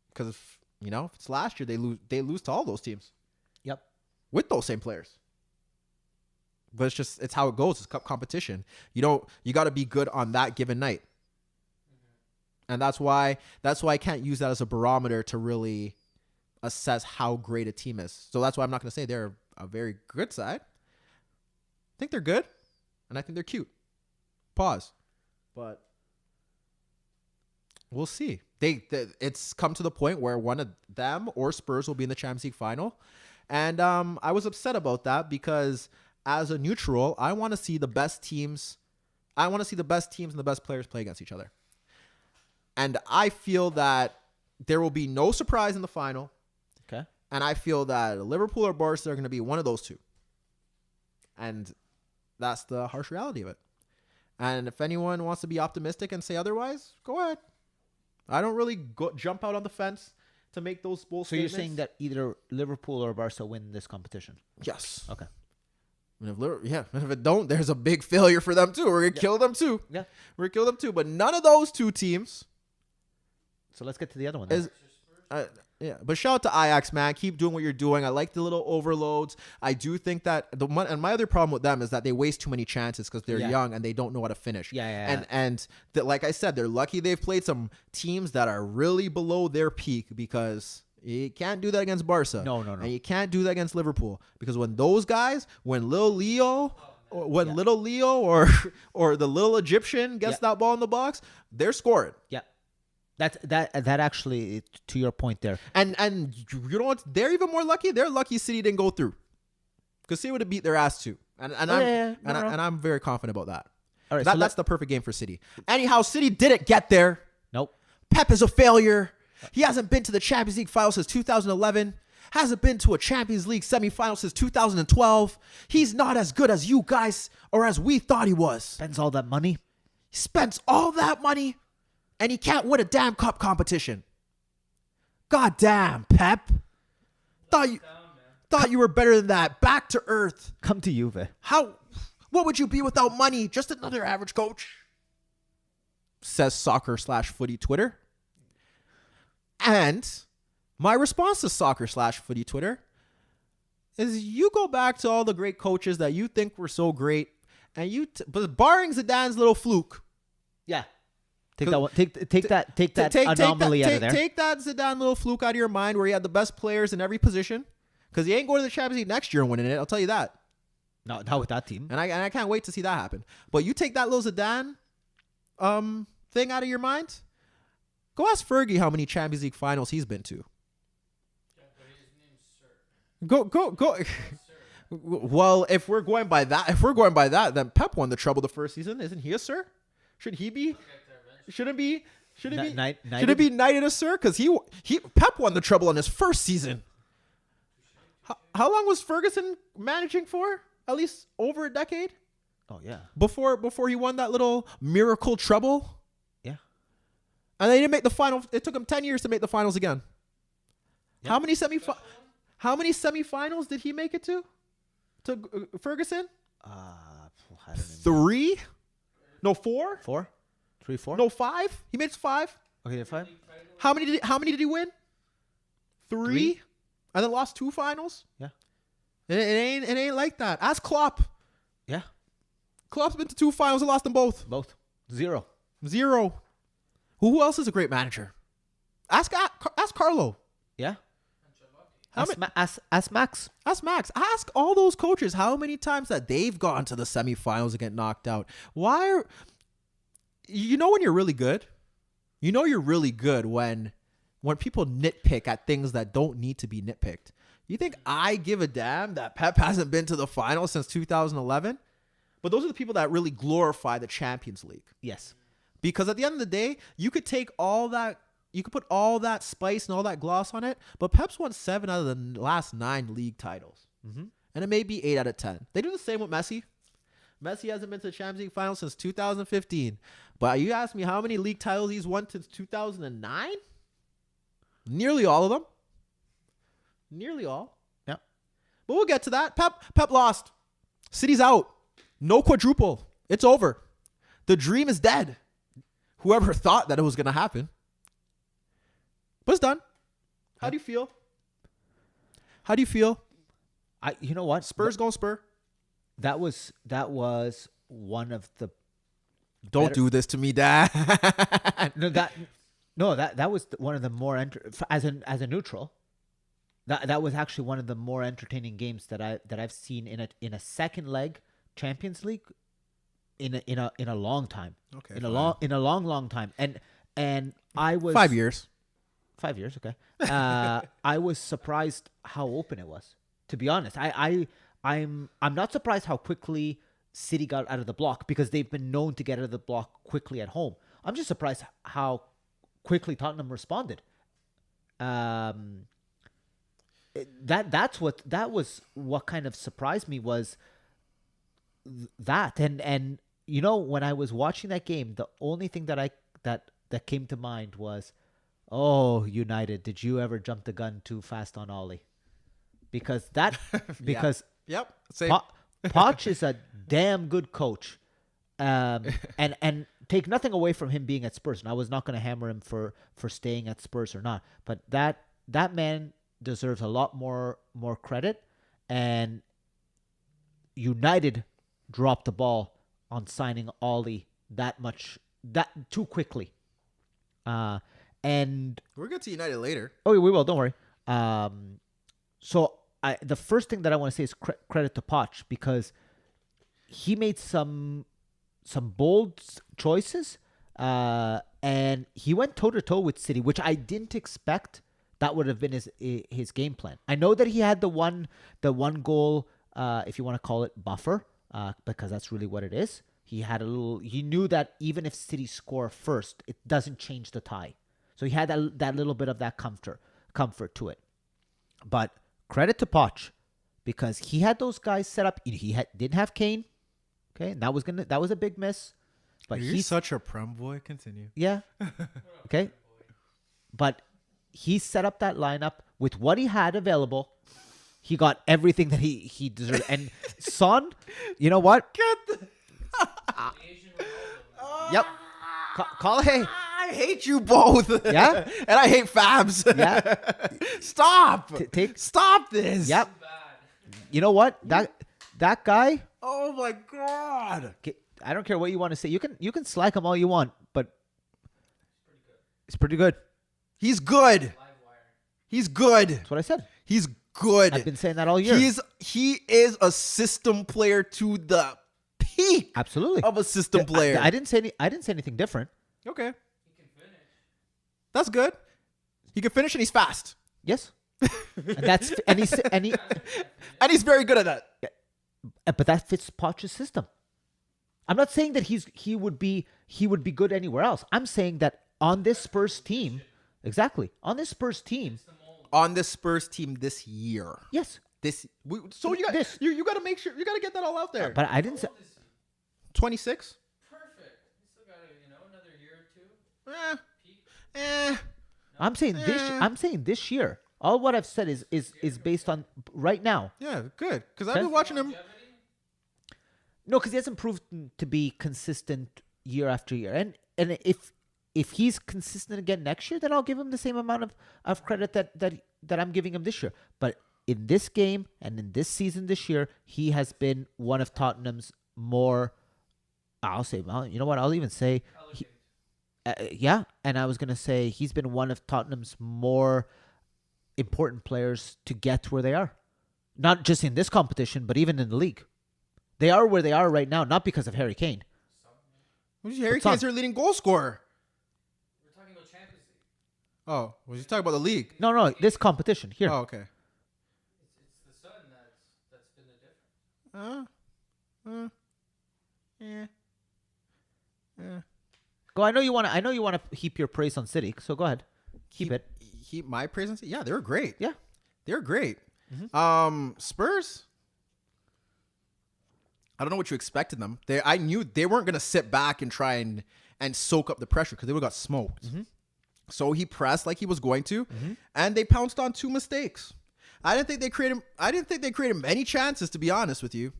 Because if it's last year, they lose to all those teams. Yep. With those same players. But it's how it goes. It's cup competition. You got to be good on that given night. And that's why I can't use that as a barometer to really assess how great a team is. So that's why I'm not going to say they're a very good side. I think they're good, and I think they're cute. Pause. But we'll see. It's come to the point where one of them or Spurs will be in the Champions League final. And I was upset about that because as a neutral, I want to see the best teams. I want to see the best teams and the best players play against each other. And I feel that there will be no surprise in the final. Okay. And I feel that Liverpool or Barca are going to be one of those two. And that's the harsh reality of it. And if anyone wants to be optimistic and say otherwise, go ahead. I don't really jump out on the fence to make those bold statements. So you're saying that either Liverpool or Barca win this competition? Yes. Okay. And if it don't, there's a big failure for them too. We're going to kill them too. Yeah. We're going to kill them too. But none of those two teams. So let's get to the other one. But shout out to Ajax, man. Keep doing what you're doing. I like the little overloads. I do think that and my other problem with them is that they waste too many chances because they're young and they don't know how to finish. And like I said, they're lucky they've played some teams that are really below their peak because you can't do that against Barca. No. And you can't do that against Liverpool because when those guys, when Little Leo or the little Egyptian gets that ball in the box, they're scoring. Yeah. That actually, to your point there, and you know what? They're even more lucky. They're lucky City didn't go through, because City would have beat their ass too. And I'm very confident about that. All right, that's the perfect game for City. Anyhow, City didn't get there. Nope. Pep is a failure. He hasn't been to the Champions League final since 2011. Hasn't been to a Champions League semifinal since 2012. He's not as good as you guys or as we thought he was. Spends all that money. He spends all that money. And he can't win a damn cup competition. God damn, Pep. Thought you were better than that. Back to earth. Come to Juve. What would you be without money? Just another average coach. Says soccer/footy Twitter. And my response to soccer/footy Twitter is you go back to all the great coaches that you think were so great, and but barring Zidane's little fluke. Yeah. Take that one. Take that anomaly out of there. Take that Zidane little fluke out of your mind where he had the best players in every position, because he ain't going to the Champions League next year and winning it. I'll tell you that. No, not with that team. And I can't wait to see that happen. But you take that little Zidane thing out of your mind. Go ask Fergie how many Champions League finals he's been to. Yeah, but his name's Sir. Go. Well, if we're going by that, then Pep won the treble the first season. Isn't he a Sir? Should he be? Should it be knighted a Sir? Because Pep won the treble in his first season. How long was Ferguson managing for? At least over a decade. Oh yeah. Before he won that little miracle treble. Yeah. And they didn't make the final. It took him 10 years to make the finals again. Yep. How many semifinals did he make it to? To Ferguson? I don't know. 3? No, 4? 4? 3, 4? No, 5? He made it 5. Okay, 5. How many did he win? 3? And then lost 2 finals? Yeah. It ain't like that. Ask Klopp. Yeah. Klopp's been to 2 finals and lost them both. Both. 0. Who else is a great manager? Ask Carlo. Yeah. Ask Max. Ask Max. Ask all those coaches how many times that they've gone to the semifinals and get knocked out. When you're really good? You know you're really good when people nitpick at things that don't need to be nitpicked. You think I give a damn that Pep hasn't been to the finals since 2011? But those are the people that really glorify the Champions League. Yes. Because at the end of the day, you could take all that, you could put all that spice and all that gloss on it, but Pep's won 7 out of the last 9 league titles. Mm-hmm. And it may be 8 out of 10. They do the same with Messi. Messi hasn't been to the Champions League final since 2015. But you ask me how many league titles he's won since 2009? Nearly all of them. Nearly all. Yeah. But we'll get to that. Pep lost. City's out. No quadruple. It's over. The dream is dead. Whoever thought that it was going to happen. But it's done. How do you feel? You know what? Spurs going Spur. That was one of the. Don't do this to me, Dad. That was one of the more as a neutral. That was actually one of the more entertaining games that I've seen in a second leg Champions League in a long time. Okay. In a long time. And I was 5 years. 5 years, okay. I was surprised how open it was. To be honest, I'm not surprised how quickly City got out of the block, because they've been known to get out of the block quickly at home. I'm just surprised how quickly Tottenham responded. That was what kind of surprised me was that. And you know, when I was watching that game, the only thing that came to mind was, oh, United, did you ever jump the gun too fast on Ollie? Because Yep. Same. Poch is a damn good coach. And take nothing away from him being at Spurs. And I was not going to hammer him for staying at Spurs or not. But that man deserves a lot more credit. And United dropped the ball on signing Ollie that too quickly. And we'll get to United later. Oh, we will. Don't worry. So the first thing that I want to say is credit to Poch, because he made some bold choices, and he went toe to toe with City, which I didn't expect that would have been his game plan. I know that he had the one goal, if you want to call it buffer, because that's really what it is. He knew that even if City score first, it doesn't change the tie. So he had that little bit of that comfort to it. But credit to Poch, because he had those guys set up. He didn't have Kane. Okay, and that was a big miss. But You're such a Prem boy. Continue. Yeah. Okay. But he set up that lineup with what he had available, He got everything that he deserved. And Son, you know what? Yep. Hey. I hate you both. Yeah? And I hate Fabs. Yeah. Stop. Stop this. Yep. You know what? That guy. Oh my God. I don't care what you want to say. You can slack him all you want, but it's pretty good. He's good. He's good. That's what I said. He's good. I've been saying that all year. He is a system player to the peak. Absolutely. Of a system player. I didn't say anything different. Okay. He can finish. That's good. He can finish and he's fast. Yes. and he's very good at that. But that fits Poch's system. I'm not saying that he would be good anywhere else. I'm saying that on this Spurs team, exactly. On this Spurs team this year. Yes. You got to make sure you got to get that all out there. But I didn't say 26. Perfect. You still got another year or two. I'm saying this year. All what I've said is based on right now. Yeah, good. Because I've been watching him. No, because he hasn't proved to be consistent year after year. And if he's consistent again next year, then I'll give him the same amount of credit that I'm giving him this year. But in this game and in this season this year, he has been one of Tottenham's more. You know what? I'll even say, and I was gonna say he's been one of Tottenham's more important players to get to where they are, not just in this competition, but even in the league. They are where they are right now, not because of Harry Kane. Harry Kane's their leading goal scorer. We're talking about Champions League. Oh, was you talking about the league? No, this competition here. Oh, okay. It's the Sun that's been the difference. Yeah. Go. I know you want to heap your praise on City, so go ahead. Keep it. Heap my praise on City. Yeah, they were great. Yeah, they're great. Mm-hmm. Spurs. I don't know what you expected them. I knew they weren't going to sit back and try and soak up the pressure because they would have got smoked. Mm-hmm. So he pressed like he was going to, and they pounced on 2 mistakes. I didn't think they created many chances, to be honest with you.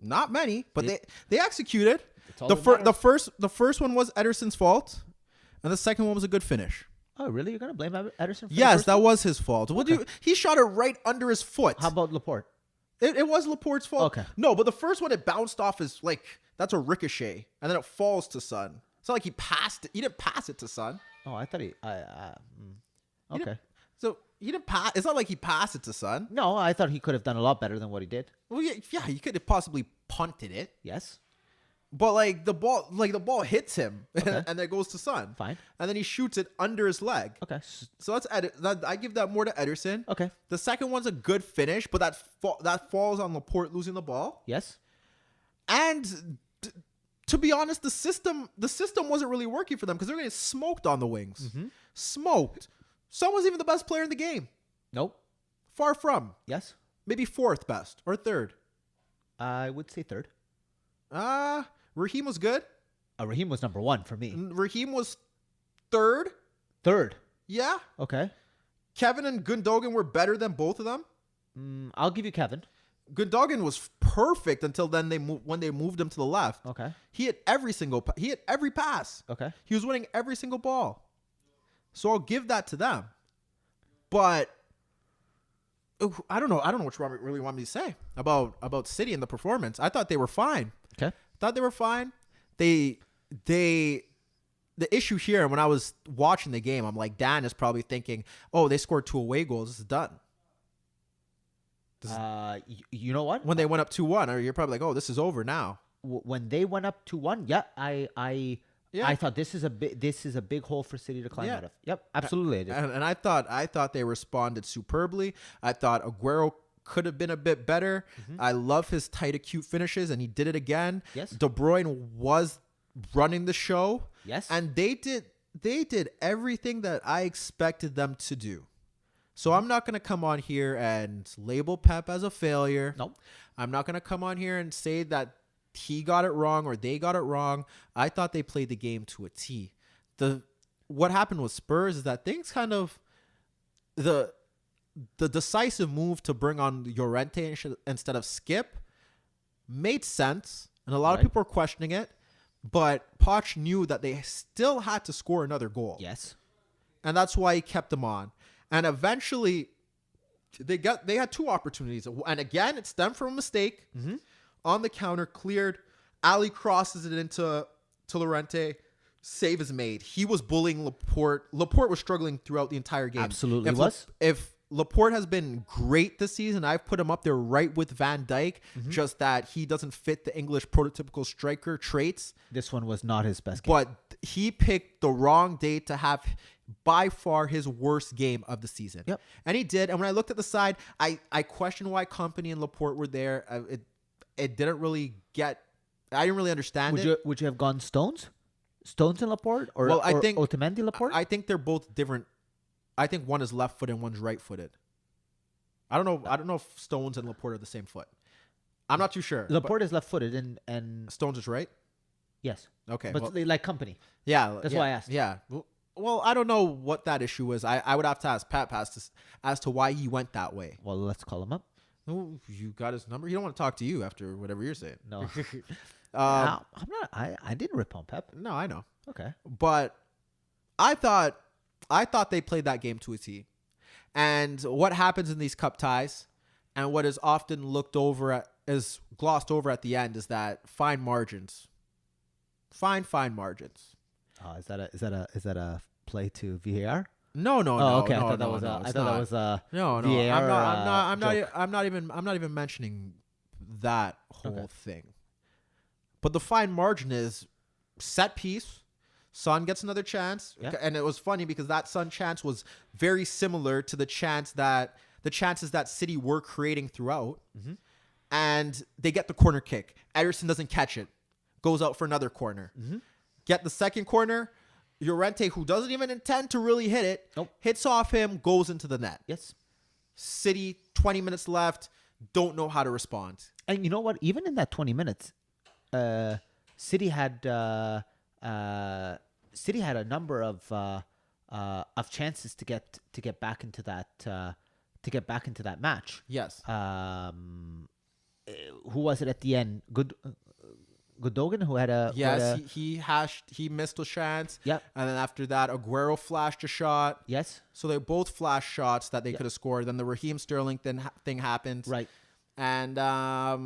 Not many, but they executed. The first one was Ederson's fault, and the second one was a good finish. Oh, really? You're gonna blame Ederson? Yes, that was his fault. He shot it right under his foot. How about Laporte? It was Laporte's fault. Okay. No, but the first one, it bounced off that's a ricochet, and then it falls to Son. It's not like he passed it. He didn't pass it to Son. Oh, I thought okay. So he didn't pass. It's not like he passed it to Son. No, I thought he could have done a lot better than what he did. Well, yeah, he could have possibly punted it. Yes. But the ball hits him, Okay. and then it goes to Son. Fine. And then he shoots it under his leg. Okay. So I give that more to Ederson. Okay. The second one's a good finish, but that falls on Laporte losing the ball. Yes. And to be honest, the system wasn't really working for them because they're getting smoked on the wings. Mm-hmm. Smoked. Son was even the best player in the game. Nope. Far from. Yes. Maybe 4th best or 3rd. I would say 3rd. Raheem was good. Raheem was number 1 for me. Raheem was 3rd. 3rd. Yeah. Okay. Kevin and Gundogan were better than both of them. I'll give you Kevin. Gundogan was perfect until then when they moved him to the left. Okay. He hit every pass. Okay. He was winning every single ball. So I'll give that to them. But I don't know what you really want me to say about City and the performance. I thought they were fine. Okay. Thought they were fine. The issue here, when I was watching the game, I'm like, Dan is probably thinking, oh, they scored 2 away goals. This is done. You know what? When they went up 2-1, or you're probably like, oh, this is over now. When they went up 2-1, I thought this is a big hole for City to climb out of. Yep, absolutely. I did. And I thought they responded superbly. I thought Aguero could have been a bit better. Mm-hmm. I love his tight, acute finishes, and he did it again. Yes. De Bruyne was running the show. Yes. And they did everything that I expected them to do. So I'm not going to come on here and label Pep as a failure. Nope. I'm not going to come on here and say that he got it wrong or they got it wrong. I thought they played the game to a T. What happened with Spurs is that things kind of the decisive move to bring on Llorente instead of Skip made sense, and a lot of people are questioning it. But Poch knew that they still had to score another goal. Yes. And that's why he kept them on. And eventually, they had 2 opportunities. And again, it stemmed from a mistake. On the counter, cleared. Ali crosses it into Llorente. Save is made. He was bullying Laporte. Laporte was struggling throughout the entire game. Absolutely If Laporte has been great this season, I've put him up there right with Van Dijk, just that he doesn't fit the English prototypical striker traits. This one was not his best game. But he picked the wrong day to have by far his worst game of the season. Yep. And he did. And when I looked at the side, I questioned why Company and Laporte were there. It didn't really I didn't really understand it. Would you have gone Stones? Stones and Laporte? Or Otamendi Laporte? I think they're both different. I think one is left footed and one's right footed. I don't know if Stones and Laporte are the same foot. I'm not too sure. Laporte is left footed and Stones is right? yes. Okay. But they like Company. Yeah. That's why I asked. Yeah. Well, I don't know what that issue was. I would have to ask Pat as to why he went that way. Well, let's call him up. Oh, you got his number? He don't want to talk to you after whatever you're saying. No. I'm not. I didn't rip on Pep. No, I know. Okay. But I thought they played that game to a T. And what happens in these cup ties, and what is often is glossed over at the end, is that fine margins. Fine margins. Is that a play to VAR? No. Okay. No, I thought that was no. VAR, I'm not even mentioning that whole thing. But the fine margin is set piece. Son gets another chance, and it was funny because that Son chance was very similar to the chances that City were creating throughout, and they get the corner kick. Ederson doesn't catch it, goes out for another corner. Get the second corner. Llorente, who doesn't even intend to really hit it, hits off him, goes into the net. Yes. City, 20 minutes left, don't know how to respond. And you know what? Even in that 20 minutes, City had a number of chances to get back into that match. Yes. Who was it at the end? Gundogan, who had a he missed a chance. Yep. And then after that, Aguero flashed a shot. Yes. So they both flashed shots that they could have scored. Then the Raheem Sterling thing happened. Right. And that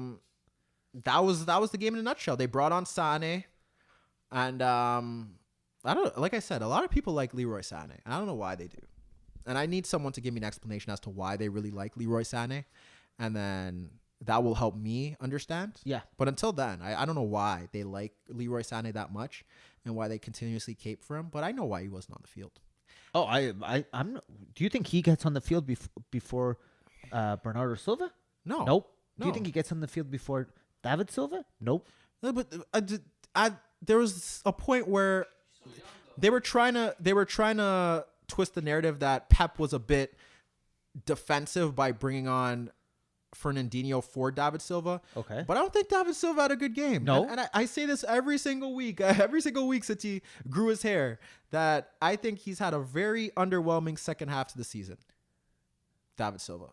was the game in a nutshell. They brought on Sané, and I don't, like I said, a lot of people like Leroy Sané. I don't know why they do, and I need someone to give me an explanation as to why they really like Leroy Sané, and then that will help me understand. Yeah. But until then, I don't know why they like Leroy Sané that much, and why they continuously cape for him. But I know why he wasn't on the field. Oh, I'm. Do you think he gets on the field before Bernardo Silva? No. Nope. Do No. you think he gets on the field before David Silva? Nope. No, but there was a point where they were trying to twist the narrative that Pep was a bit defensive by bringing on Fernandinho for David Silva. Okay. But I don't think David Silva had a good game. No. And I say this every single week since he grew his hair, that I think he's had a very underwhelming second half to the season. David Silva.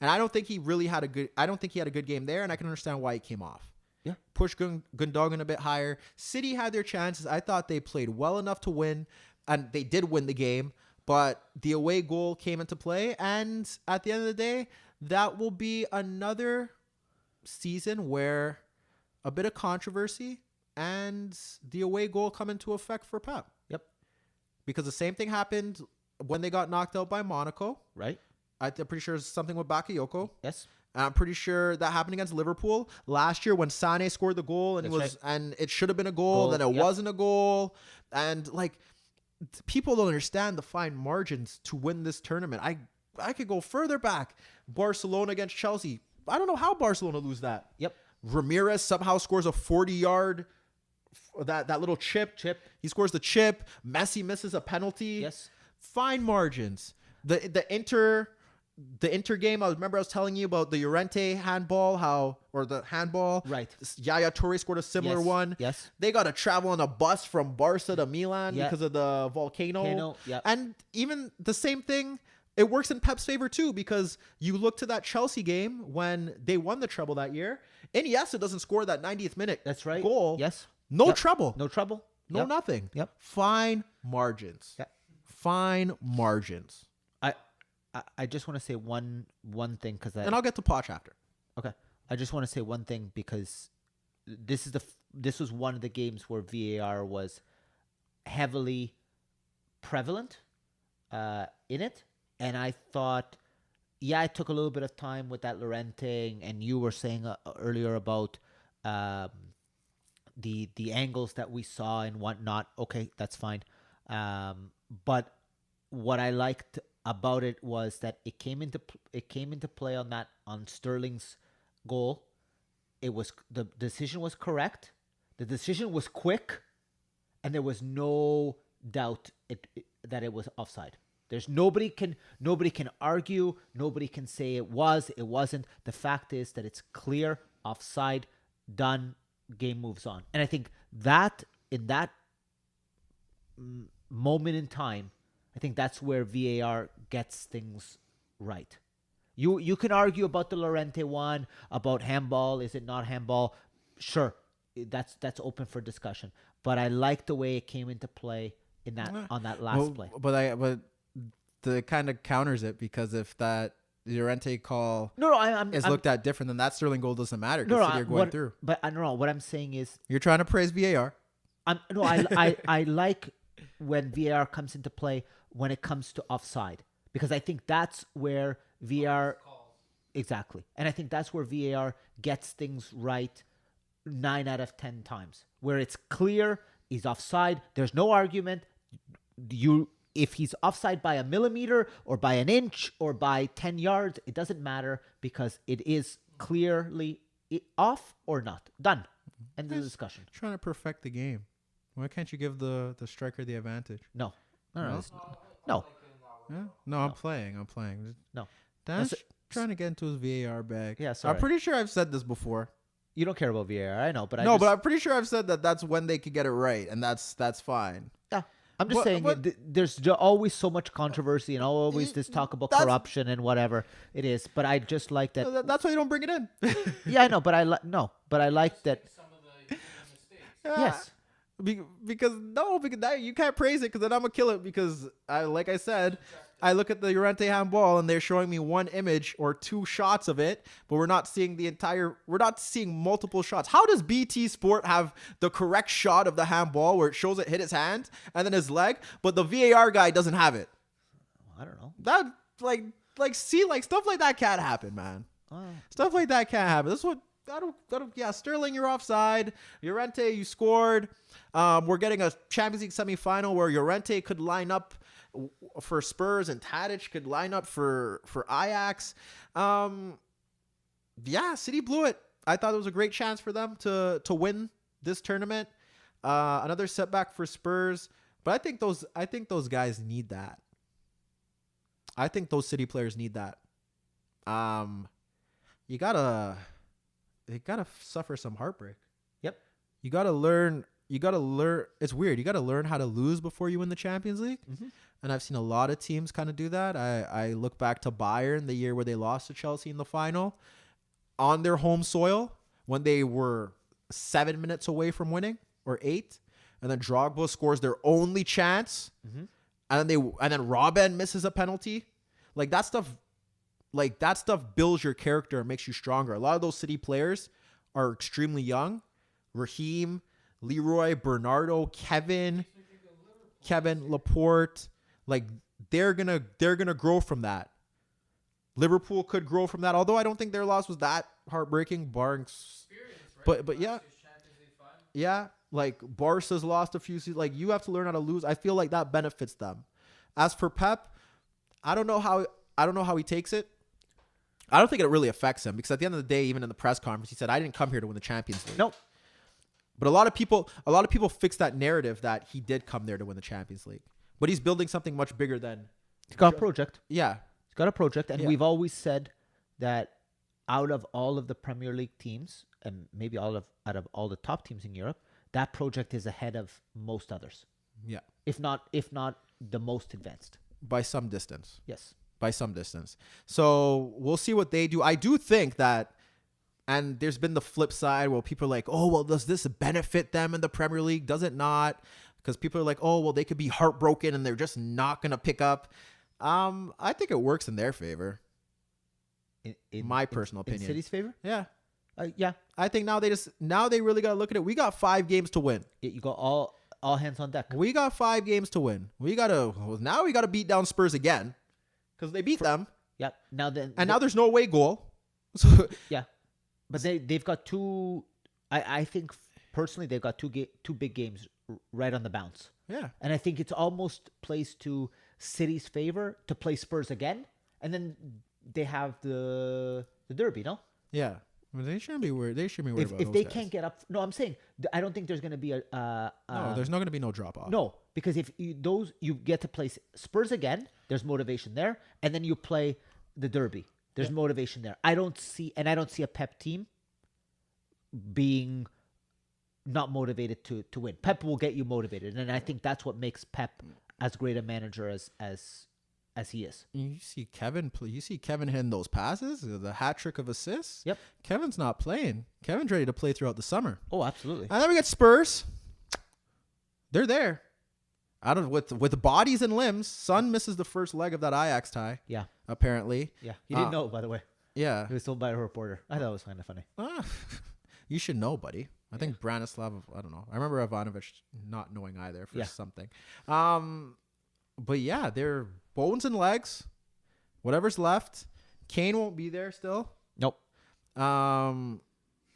And I don't think he had a good game there, and I can understand why he came off. Yeah. Push Gundogan a bit higher. City had their chances. I thought they played well enough to win, and they did win the game, but the away goal came into play, and at the end of the day, that will be another season where a bit of controversy and the away goal come into effect for Pep. Yep. Because the same thing happened when they got knocked out by Monaco. Right. I'm pretty sure it's something with Bakayoko. Yes. I'm pretty sure that happened against Liverpool last year when Sané scored the goal and and it should have been a goal, then it wasn't a goal. And like, people don't understand the fine margins to win this tournament. I could go further back. Barcelona against Chelsea. I don't know how Barcelona lose that. Yep. Ramirez somehow scores a 40-yard that little chip. He scores the chip. Messi misses a penalty. Yes. Fine margins. The Inter game, I was telling you about the Llorente handball, the handball. Right. Yaya Toure scored a similar one. Yes. They got to travel on a bus from Barca to Milan because of the volcano. Yep. And even the same thing it works in Pep's favor too, because you look to that Chelsea game when they won the treble that year. Iniesta doesn't score that 90th minute That's right. goal. Yes. No Yep. trouble. No trouble. No Yep. nothing. Yep. Fine margins. Yep. Fine margins. I just want to say one thing because And I'll get to Poch after. okay. I just want to say one thing because this was one of the games where VAR was heavily prevalent in it, and I thought, yeah, it took a little bit of time with that Llorente, and you were saying earlier about the angles that we saw and whatnot. Okay, that's fine. But what I liked about it was that it came into play on Sterling's goal. It was the decision was correct. The decision was quick, and there was no doubt that it was offside. There's nobody can argue. Nobody can say it wasn't. The fact is that it's clear, offside, done. Game moves on, and I think that in that moment in time, I think that's where VAR gets things right. You can argue about the Llorente one, about handball. Is it not handball? Sure, that's open for discussion. But I like the way it came into play in that on that last play. But the kind of counters it, because if that Llorente call I'm looked at different, then that Sterling goal doesn't matter because you're going through. But I don't know. What I'm saying is You're trying to praise VAR. I like when VAR comes into play when it comes to offside, because I think that's where VAR exactly, and I think that's where VAR gets things right 9 out of 10 times, where it's clear he's offside. There's no argument. If he's offside by a millimeter or by an inch or by 10 yards, it doesn't matter because it is clearly off or not. Done. End of the discussion. Trying to perfect the game. Why can't you give the striker the advantage? No. No. Yeah? No, I'm playing. No. Dan's trying to get into his VAR bag. Yeah, sorry. I'm pretty sure I've said this before. You don't care about VAR, I know, but but I'm pretty sure I've said that's when they could get it right, and that's fine. Yeah. I'm just saying there's always so much controversy and always this talk about corruption and whatever it is. But I just like that. That's why you don't bring it in. Yeah, I know, but I like that. Some of the mistakes. Yes. Because you can't praise it, because then I'm gonna kill it, because like I said, I look at the Llorente handball and they're showing me one image or two shots of it, but we're not seeing multiple shots. How does BT Sport have the correct shot of the handball where it shows it hit his hand and then his leg, but the VAR guy doesn't have it? I don't know. That stuff like that can't happen, man. Stuff like that can't happen. This is what Sterling, you're offside. Llorente, you scored. We're getting a Champions League semifinal where Llorente could line up for Spurs and Tadic could line up for Ajax. City blew it. I thought it was a great chance for them to win this tournament. Another setback for Spurs, but I think those guys need that. I think those City players need that. You gotta suffer some heartbreak. Yep. You gotta learn. It's weird. You gotta learn how to lose before you win the Champions League. Mm-hmm. And I've seen a lot of teams kind of do that. I look back to Bayern, the year where they lost to Chelsea in the final on their home soil when they were 7 minutes away from winning, or 8, and then Drogba scores their only chance, mm-hmm. and then Robben misses a penalty. Like that stuff builds your character and makes you stronger. A lot of those City players are extremely young. Raheem, Leroy, Bernardo, Kevin, Laporte. Like they're gonna grow from that. Liverpool could grow from that, although I don't think their loss was that heartbreaking, barring. Right? But yeah, like Barca's lost a few seasons. Like you have to learn how to lose. I feel like that benefits them. As for Pep, I don't know how he takes it. I don't think it really affects him, because at the end of the day, even in the press conference, he said, "I didn't come here to win the Champions League." Nope. But a lot of people fix that narrative that he did come there to win the Champions League. But he's building something much bigger than. He's got a project. Yeah. He's got a project, and we've always said that out of all of the Premier League teams, and maybe out of all the top teams in Europe, that project is ahead of most others. Yeah. If not the most advanced. By some distance. Yes. by some distance. So we'll see what they do. I do think that, and there's been the flip side where people are like, oh, well, does this benefit them in the Premier League? Does it not? Because people are like, oh, well, they could be heartbroken and they're just not going to pick up. I think it works in their favor. In my personal opinion. In City's favor? Yeah. Yeah. I think now they really got to look at it. We got 5 games to win. You got all hands on deck. We got 5 games to win. We got to beat down Spurs again because they beat them. Yeah. Now there's no away goal. So yeah. But they've got 2. I think personally they've got 2 big games right on the bounce. Yeah. And I think it's almost plays to City's favor to play Spurs again, and then they have the derby, no? Yeah. Well, they shouldn't be worried. They shouldn't be worried about if those they guys. can't get up. No, I'm saying I don't think there's going to be a. No, there's not going to be no drop off. No, because if you get to play Spurs again, there's motivation there, and then you play the derby. There's motivation there. I don't see a Pep team being not motivated to win. Pep will get you motivated, and I think that's what makes Pep as great a manager as he is. You see Kevin hitting those passes, the hat trick of assists. Yep. Kevin's not playing. Kevin's ready to play throughout the summer. Oh, absolutely. And then we got Spurs. They're there. I don't with the bodies and limbs. Son misses the first leg of that Ajax tie. Yeah. Apparently. Yeah. He didn't know, by the way. Yeah. He was told by a reporter. I thought it was kind of funny. You should know, buddy. I think Branislav, I don't know. I remember Ivanovic not knowing either for something. But yeah, they're bones and legs. Whatever's left. Kane won't be there still. Nope.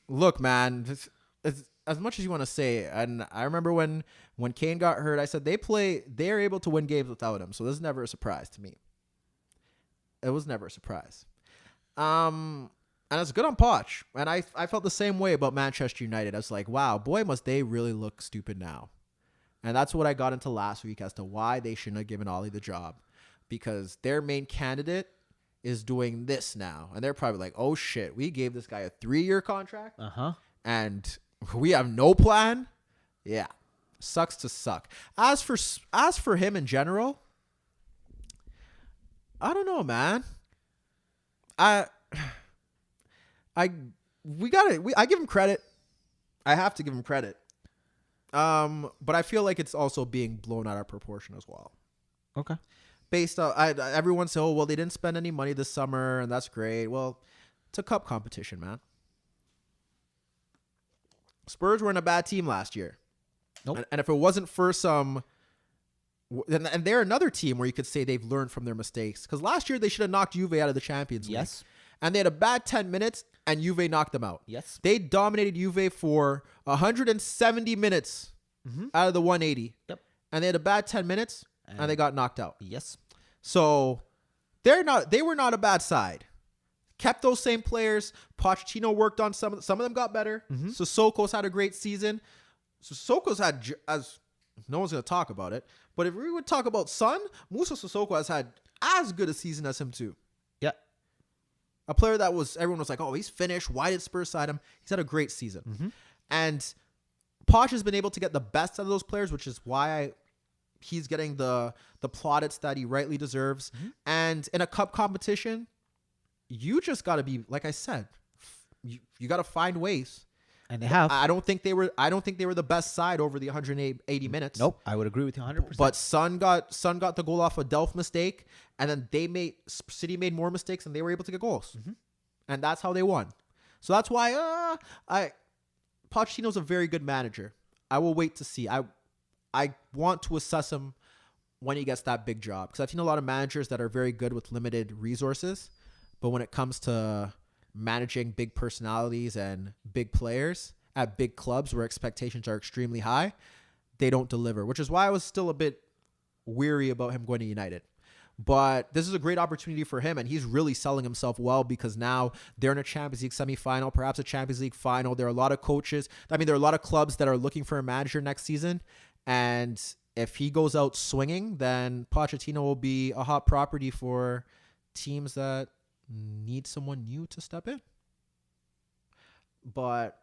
Look, man, as much as you want to say, and I remember when Kane got hurt, I said they're able to win games without him. So this is never a surprise to me. It was never a surprise. And it's good on Poch. And I felt the same way about Manchester United. I was like, wow, boy, must they really look stupid now. And that's what I got into last week as to why they shouldn't have given Ollie the job. Because their main candidate is doing this now. And they're probably like, oh, shit, we gave this guy a 3-year contract. And we have no plan. Yeah. Sucks to suck. As for him in general, I don't know, man. I give him credit. I have to give him credit. But I feel like it's also being blown out of proportion as well. Okay. Based on everyone say, oh, well, they didn't spend any money this summer, and that's great. Well, it's a cup competition, man. Spurs were in a bad team last year. Nope. And if it wasn't for some, and they're another team where you could say they've learned from their mistakes. Because last year they should have knocked Juve out of the Champions League. Yes. And they had a bad 10 minutes, and Juve knocked them out. Yes. They dominated Juve for 170 minutes out of the 180. Yep. And they had a bad 10 minutes, and they got knocked out. Yes. So they were not a bad side. Kept those same players. Pochettino worked on some of them got better. Sissoko's had a great season. Sissoko's had, as no one's going to talk about it, but if we would talk about Son, Moussa Sissoko has had as good a season as him too. Yeah. A player that everyone was like, oh, he's finished. Why did Spurs sign him? He's had a great season. And Poch has been able to get the best out of those players, which is why he's getting the plaudits that he rightly deserves. And in a cup competition, you just got to be, like I said, you got to find ways. And they have. I don't think they were the best side over the 180 minutes. Nope, I would agree with you 100%. But Son got the goal off a Delph mistake, and then City made more mistakes, and they were able to get goals, and that's how they won. So that's why Pochettino's a very good manager. I will wait to see. I want to assess him when he gets that big job, because I've seen a lot of managers that are very good with limited resources, but when it comes to managing big personalities and big players at big clubs where expectations are extremely high, they don't deliver, which is why I was still a bit weary about him going to United. But this is a great opportunity for him, and he's really selling himself well because now they're in a Champions League semifinal, perhaps a Champions League final. There are a lot of coaches. There are a lot of clubs that are looking for a manager next season, and if he goes out swinging, then Pochettino will be a hot property for teams that need someone new to step in. But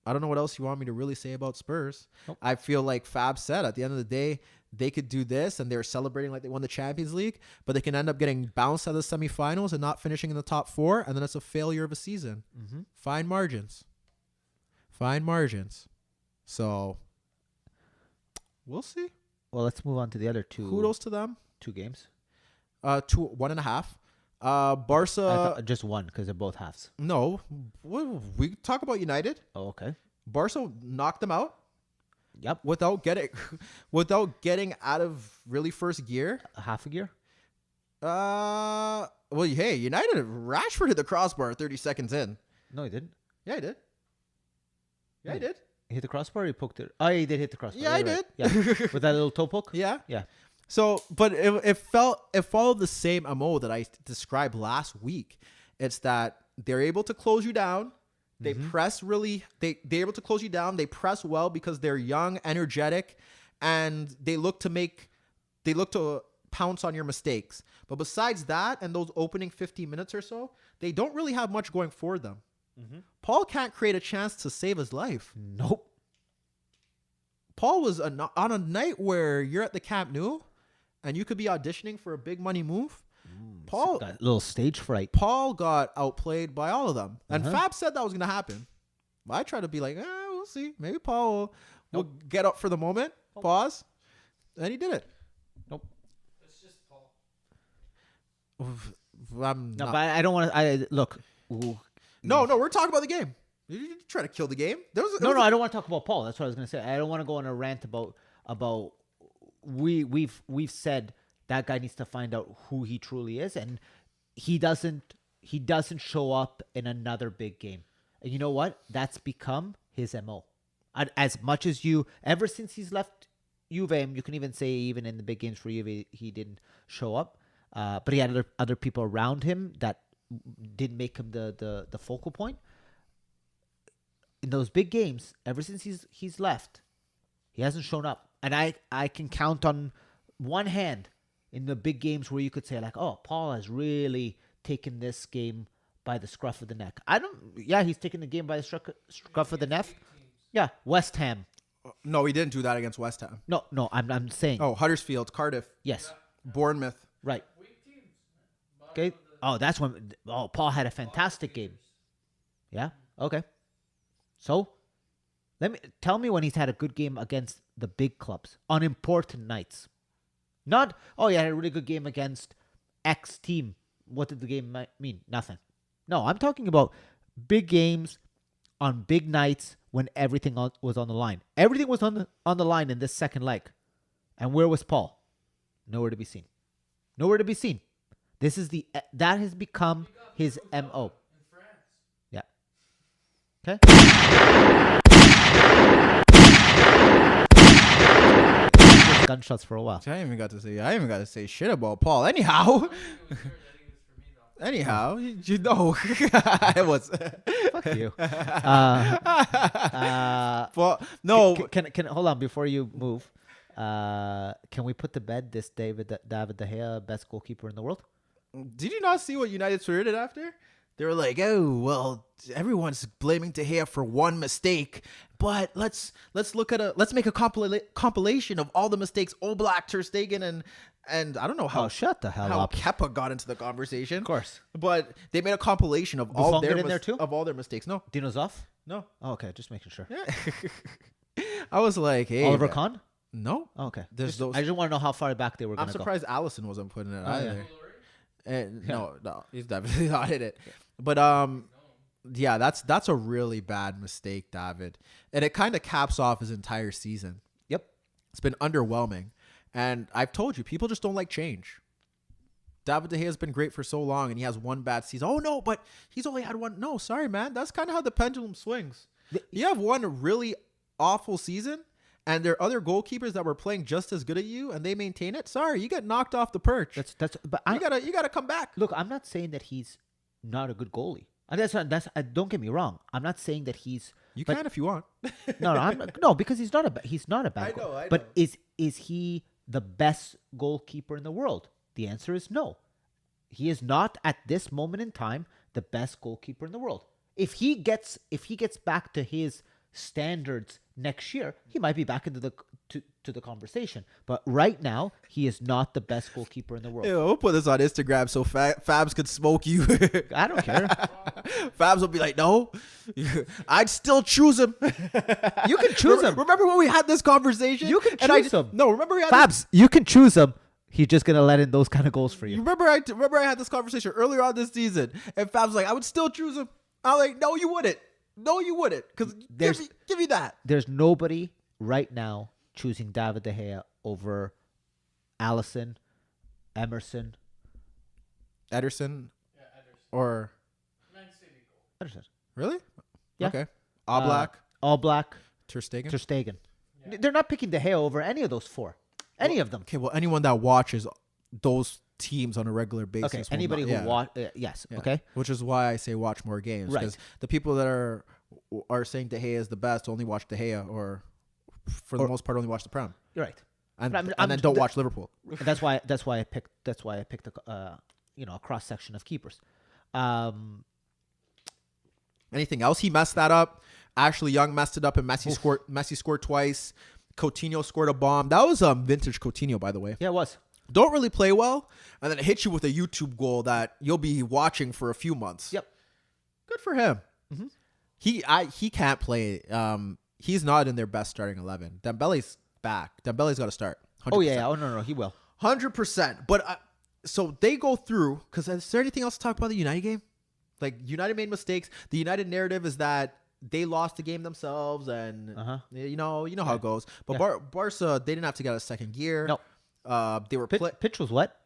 I don't know what else you want me to really say about Spurs. Nope. I feel like Fab said, at the end of the day, they could do this and they're celebrating like they won the Champions League, but they can end up getting bounced out of the semifinals and not finishing in the top 4, and then it's a failure of a season. Mm-hmm. Fine margins. So we'll see. Well, let's move on to the other two. Kudos to them. 2 games. 1.5. Barca. Just one because they're both halves. No, we talk about United. Oh, okay. Barca knocked them out. Yep. Without getting out of really first gear. A half a gear. Well, hey, United, Rashford hit the crossbar 30 seconds in. No, he didn't. Yeah, he did. Yeah, he did. He hit the crossbar or he poked it? Oh, he did hit the crossbar. Yeah, I did. did. Yeah. With that little toe poke? Yeah. Yeah. So, but it followed the same MO that I described last week. It's that they're able to close you down. They press really, they're able to close you down. They press well because they're young, energetic, and they look to pounce on your mistakes. But besides that, and those opening 15 minutes or so, they don't really have much going for them. Mm-hmm. Paul can't create a chance to save his life. Nope. Paul was on a night where you're at the Camp Nou and you could be auditioning for a big money move. Paul got a little stage fright. Paul got outplayed by all of them. And Fab said that was going to happen. But I try to be like, we'll see. Maybe Paul will get up for the moment. Pause. And he did it. Nope. It's just Paul. But I don't want to. Look. Ooh. No, we're talking about the game. You try to kill the game. No, I don't want to talk about Paul. That's what I was going to say. I don't want to go on a rant about we've said that guy needs to find out who he truly is, and he doesn't show up in another big game. And you know what? That's become his MO. As much as ever since he's left Juve, you can even say even in the big games for Juve, he didn't show up. But he had other people around him that did make him the focal point. In those big games, ever since he's left, he hasn't shown up. And I can count on one hand in the big games where you could say like, oh, Paul has really taken this game by the scruff of the neck. He's taken the game by the scruff of the neck. Yeah, West Ham. No, he didn't do that against West Ham. No, I'm saying. Oh, Huddersfield, Cardiff. Yes. Bournemouth. Right. Okay. Oh, that's when. Oh, Paul had a fantastic game. Yeah. Okay. So, tell me when he's had a good game against the big clubs on important nights. Not, he had a really good game against X team. What did the game mean? Nothing. No, I'm talking about big games on big nights when everything was on the line. Everything was on the line in this second leg. And where was Paul? Nowhere to be seen. Nowhere to be seen. That has become his MO. Yeah. Okay. Gunshots for a while. I haven't got to say shit about Paul. Anyhow, you know, it was. Fuck you. Well, no. Can hold on before you move. Can we put to bed this David De Gea, best goalkeeper in the world? Did you not see what United Twitter did after? They were like, "Oh, well, everyone's blaming De Gea for one mistake, but let's make a compilation of all the mistakes Oblak, Ter Stegen, and I don't know how shut the hell up. Kepa got into the conversation. Of course, but they made a compilation of all their mistakes. No, Dino's off. No. Oh, okay, just making sure. Yeah. I was like, hey, Oliver Kahn. No. Oh, okay. I just want to know how far back they were going to go. I'm surprised Allison wasn't putting it either. Yeah. And no, he's definitely not in it. But yeah, that's a really bad mistake, David. And it kind of caps off his entire season. Yep. It's been underwhelming. And I've told you, people just don't like change. David De Gea has been great for so long, and he has one bad season. Oh, no, but he's only had one. No, sorry, man. That's kind of how the pendulum swings. You have one really awful season, and there are other goalkeepers that were playing just as good at you, and they maintain it. Sorry, you get knocked off the perch. But you gotta come back. Look, I'm not saying that he's not a good goalie. And don't get me wrong. I'm not saying that he's. You can if you want. No, because he's not a bad. I know. But is he the best goalkeeper in the world? The answer is no. He is not at this moment in time the best goalkeeper in the world. If he gets back to his standards next year, he might be back into to the conversation. But right now, he is not the best goalkeeper in the world. Yeah, we'll put this on Instagram so Fabs could smoke you. I don't care. Fabs will be like, no, I'd still choose him. You can choose him. Remember when we had this conversation? You can choose him. No, remember we had Fabs, you can choose him. He's just gonna let in those kind of goals for you. Remember I had this conversation earlier on this season, and Fab's like, I would still choose him. I'm like, no, you wouldn't. No, you wouldn't. Because give me that. There's nobody right now choosing David De Gea over Alisson, Emerson. Ederson Yeah, Ederson. or Man City goal. Ederson. really? Yeah. Okay. Oblak, Oblak, Ter Stegen. Ter Stegen. Yeah. They're not picking De Gea over any of those four. Any of them. Okay, well, anyone that watches those teams on a regular basis. Okay, will anybody not- who yeah. watch, yes, Yeah. okay. Which is why I say watch more games. Right. Because the people that are saying De Gea is the best only watch De Gea or for the most part only watch the Prem. You're right. And, But and then don't watch Liverpool. And that's why I picked a cross section of keepers. Anything else? He messed that up. Ashley Young messed it up, and Messi scored twice. Coutinho scored a bomb. That was vintage Coutinho, by the way. Yeah, it was. Don't really play well, and then it hits you with a YouTube goal that you'll be watching for a few months. Yep. Good for him. Mm-hmm. He can't play. He's not in their best starting 11. Dembele's back. Dembele's got to start. 100%. Oh yeah. Oh no, he will. 100%. But so they go through, because is there anything else to talk about the United game? Like, United made mistakes. The United narrative is that they lost the game themselves, and you know how it goes. But Barca, they didn't have to get a second gear. No. They were Pitch was wet.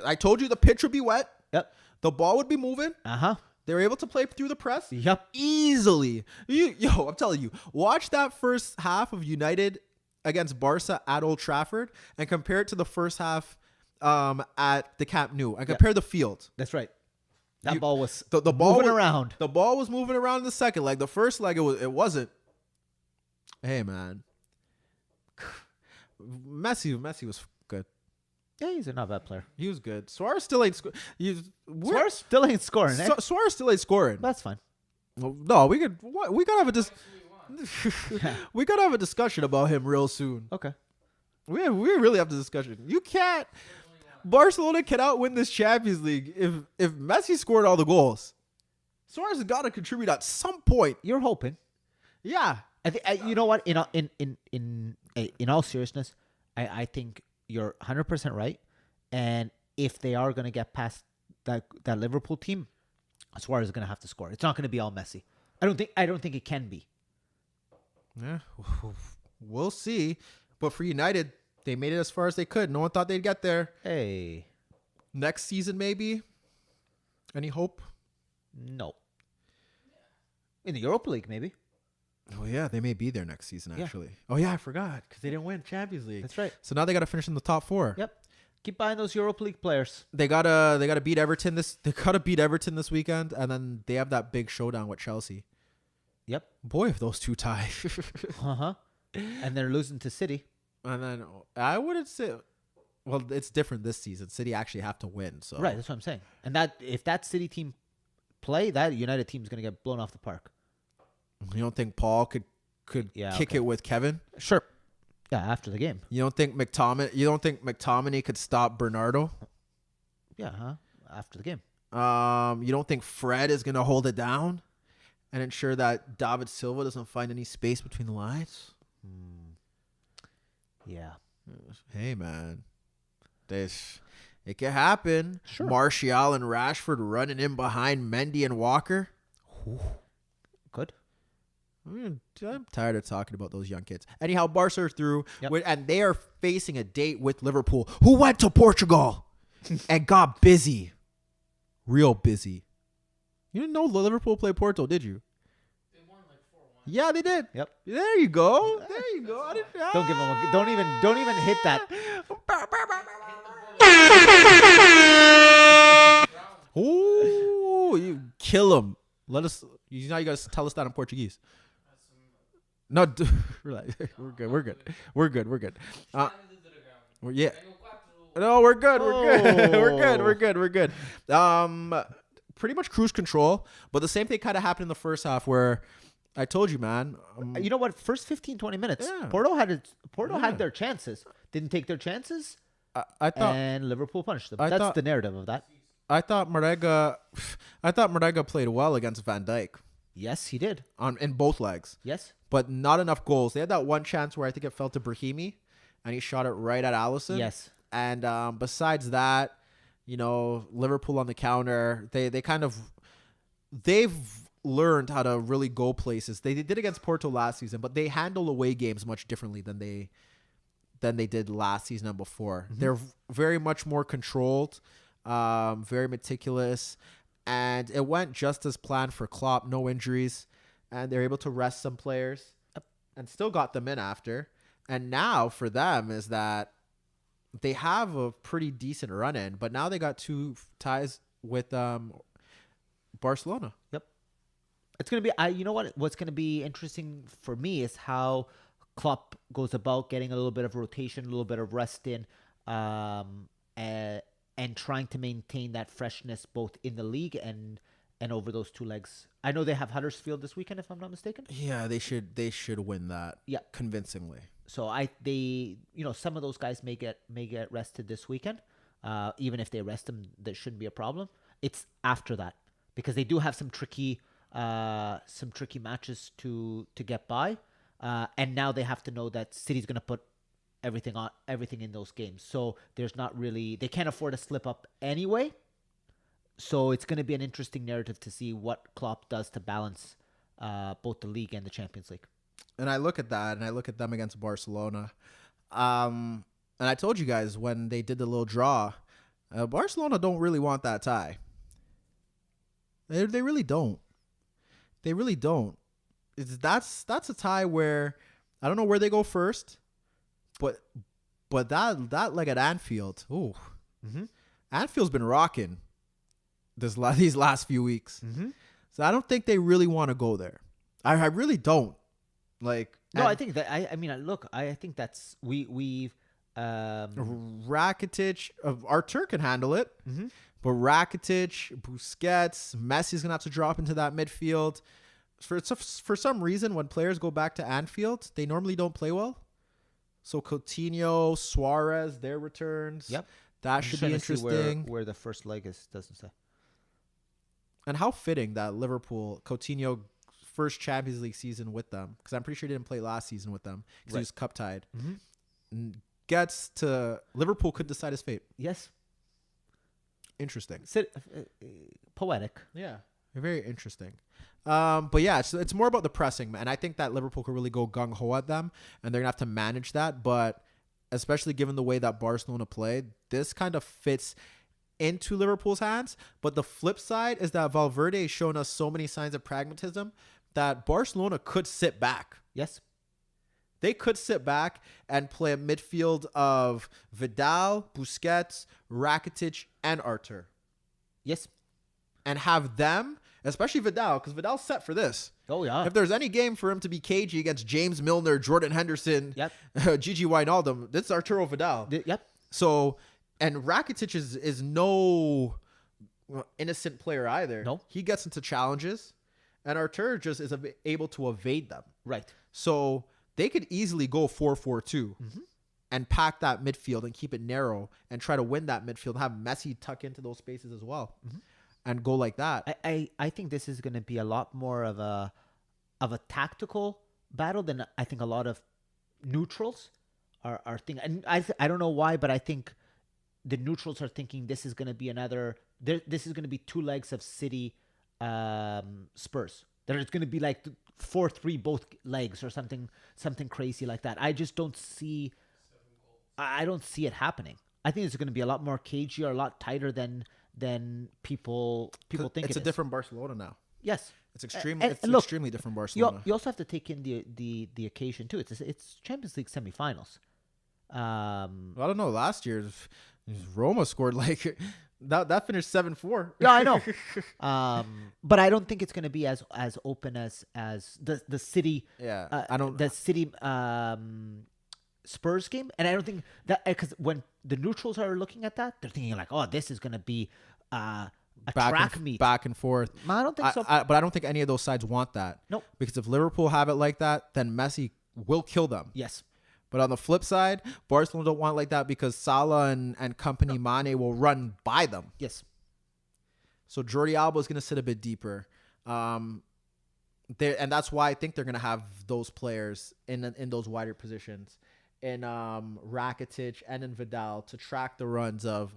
I told you the pitch would be wet. Yep. The ball would be moving. They were able to play through the press. Yep. Easily. I'm telling you, watch that first half of United against Barca at Old Trafford and compare it to the first half at the Camp Nou and compare the field. That's right. That ball was the ball moving around. The ball was moving around in the second leg. The first leg, it wasn't. Hey, man. Messi was good. Yeah, he's a not bad player. He was good. Suarez still ain't scoring. Suarez still ain't scoring. Suarez still ain't scoring. That's fine. No, we gotta have we gotta have a discussion about him real soon. Okay. We really have the discussion. You can't. Barcelona cannot win this Champions League if Messi scored all the goals. Suarez has got to contribute at some point. You're hoping. Yeah. I think you know what? In all seriousness, I think you're 100% right. And if they are going to get past that Liverpool team, Suarez is going to have to score. It's not going to be all Messi. I don't think it can be. Yeah, we'll see. But for United, they made it as far as they could. No one thought they'd get there. Hey, Next season, maybe. Any hope? no. In the Europa League, maybe. Oh yeah, they may be there next season. Yeah. Actually. Oh yeah, I forgot because they didn't win Champions League. That's right. So now they got to finish in the top 4. Yep. Keep buying those Europa League players. They gotta beat Everton this weekend, and then they have that big showdown with Chelsea. Yep. Boy, if those two tie. And they're losing to City. And then I wouldn't say. Well, it's different this season. City actually have to win. So Right, that's what I'm saying. And that if that City team play, that United team is going to get blown off the park. You don't think Paul could kick it with Kevin? Sure. Yeah, after the game. You don't think McTominay could stop Bernardo? Yeah, after the game. You don't think Fred is gonna hold it down and ensure that David Silva doesn't find any space between the lines? Yeah. Hey man, it can happen. Sure. Martial and Rashford running in behind Mendy and Walker. Good. I'm tired of talking about those young kids. Anyhow, Barca are through, and they are facing a date with Liverpool, who went to Portugal and got busy, real busy. You didn't know Liverpool played Porto, did you? They won like 4-1. Yeah, they did. Yep. There you go. There you go. Don't give them. Don't even hit that. Oh, you kill him. Let us. Now you gotta tell us that in Portuguese. No, relax. We're good. Yeah. No, we're good. We're good. Pretty much cruise control. But the same thing kind of happened in the first half where I told you, man. You know what? First 15, 20 minutes, Yeah. Porto Yeah. had their chances. Didn't take their chances, I thought and Liverpool punished them. I That's thought- the narrative of that. I thought Marega played well against Van Dijk Yes, he did. in both legs, Yes. but not enough goals. They had that one chance where I think it fell to Brahimi, and he shot it right at Alisson. Yes. And besides that, Liverpool on the counter, they've learned how to really go places. They did against Porto last season, but they handle away games much differently than they did last season and before. Mm-hmm. They're very much more controlled, very meticulous, and it went just as planned for Klopp. No injuries, and they're able to rest some players and still got them in after. And now for them is that they have a pretty decent run in, but now they got 2 ties with Barcelona. Yep. It's gonna be. You know what? What's gonna be interesting for me is how Klopp goes about getting a little bit of rotation, a little bit of rest in, and trying to maintain that freshness both in the league and over those 2 legs. I know they have Huddersfield this weekend, if I'm not mistaken. Yeah, they should win that. Yeah. Convincingly. So some of those guys may get rested this weekend. Even if they rest them, there shouldn't be a problem. It's after that because they do have some tricky matches to get by, and now they have to know that City's going to put everything in those games. So they can't afford to slip up anyway. So it's going to be an interesting narrative to see what Klopp does to balance both the league and the Champions League. And I look at that, and I look at them against Barcelona. And I told you guys when they did the little draw, Barcelona don't really want that tie. They really don't. They really don't. That's a tie where I don't know where they go first, but that leg at Anfield, ooh, Anfield's been rocking these last few weeks. So I don't think they really want to go there. I really don't. I think that I think that's we've Rakitic, Artur can handle it, but Rakitic, Busquets, Messi's gonna have to drop into that midfield. For some reason, when players go back to Anfield, they normally don't play well. So Coutinho, Suarez, their returns. Yep, that should be interesting. Where the first leg is doesn't say. And how fitting that Liverpool Coutinho first Champions League season with them, because I'm pretty sure he didn't play last season with them because he was cup tied. Gets to Liverpool could decide his fate. Yes. Interesting. Poetic. Yeah. Very interesting. But yeah, it's more about the pressing, and I think that Liverpool could really go gung ho at them, and they're gonna have to manage that. But especially given the way that Barcelona played, this kind of fits into Liverpool's hands. But the flip side is that Valverde has shown us so many signs of pragmatism that Barcelona could sit back. Yes. They could sit back and play a midfield of Vidal, Busquets, Rakitic, and Artur. Yes. And have them, especially Vidal, because Vidal's set for this. Oh, yeah. If there's any game for him to be cagey against James Milner, Jordan Henderson, Gigi Wijnaldum, this is Arturo Vidal. Yep. So, and Rakitic is no innocent player either. No. He gets into challenges, and Artur just is able to evade them. Right. So they could easily go 4-4-2 and pack that midfield and keep it narrow and try to win that midfield, have Messi tuck into those spaces as well and go like that. I think this is going to be a lot more of a tactical battle than I think a lot of neutrals are thinking. And I don't know why, but I think the neutrals are thinking this is going to be this is going to be 2 legs of City Spurs. There's going to be like 4-3 both legs or something crazy like that. I just don't see. I don't see it happening. I think it's going to be a lot more cagey or a lot tighter than people think. It's a different Barcelona now. Yes, it's extreme. And it's look, extremely different Barcelona. You also have to take in the occasion too. It's Champions League semifinals. I don't know. Last year, Roma scored like that finished 7-4. Yeah, I know. But I don't think it's going to be as open as the City. Yeah, the City Spurs game, and I don't think that because when the neutrals are looking at that, they're thinking like, oh, this is going to be track meet. back and forth. I don't think so. But I don't think any of those sides want that. Nope. Because if Liverpool have it like that, then Messi will kill them. Yes. But on the flip side, Barcelona don't want it like that because Salah and company Mane will run by them. Yes. So Jordi Alba is going to sit a bit deeper. And that's why I think they're going to have those players in those wider positions in Rakitic and in Vidal to track the runs of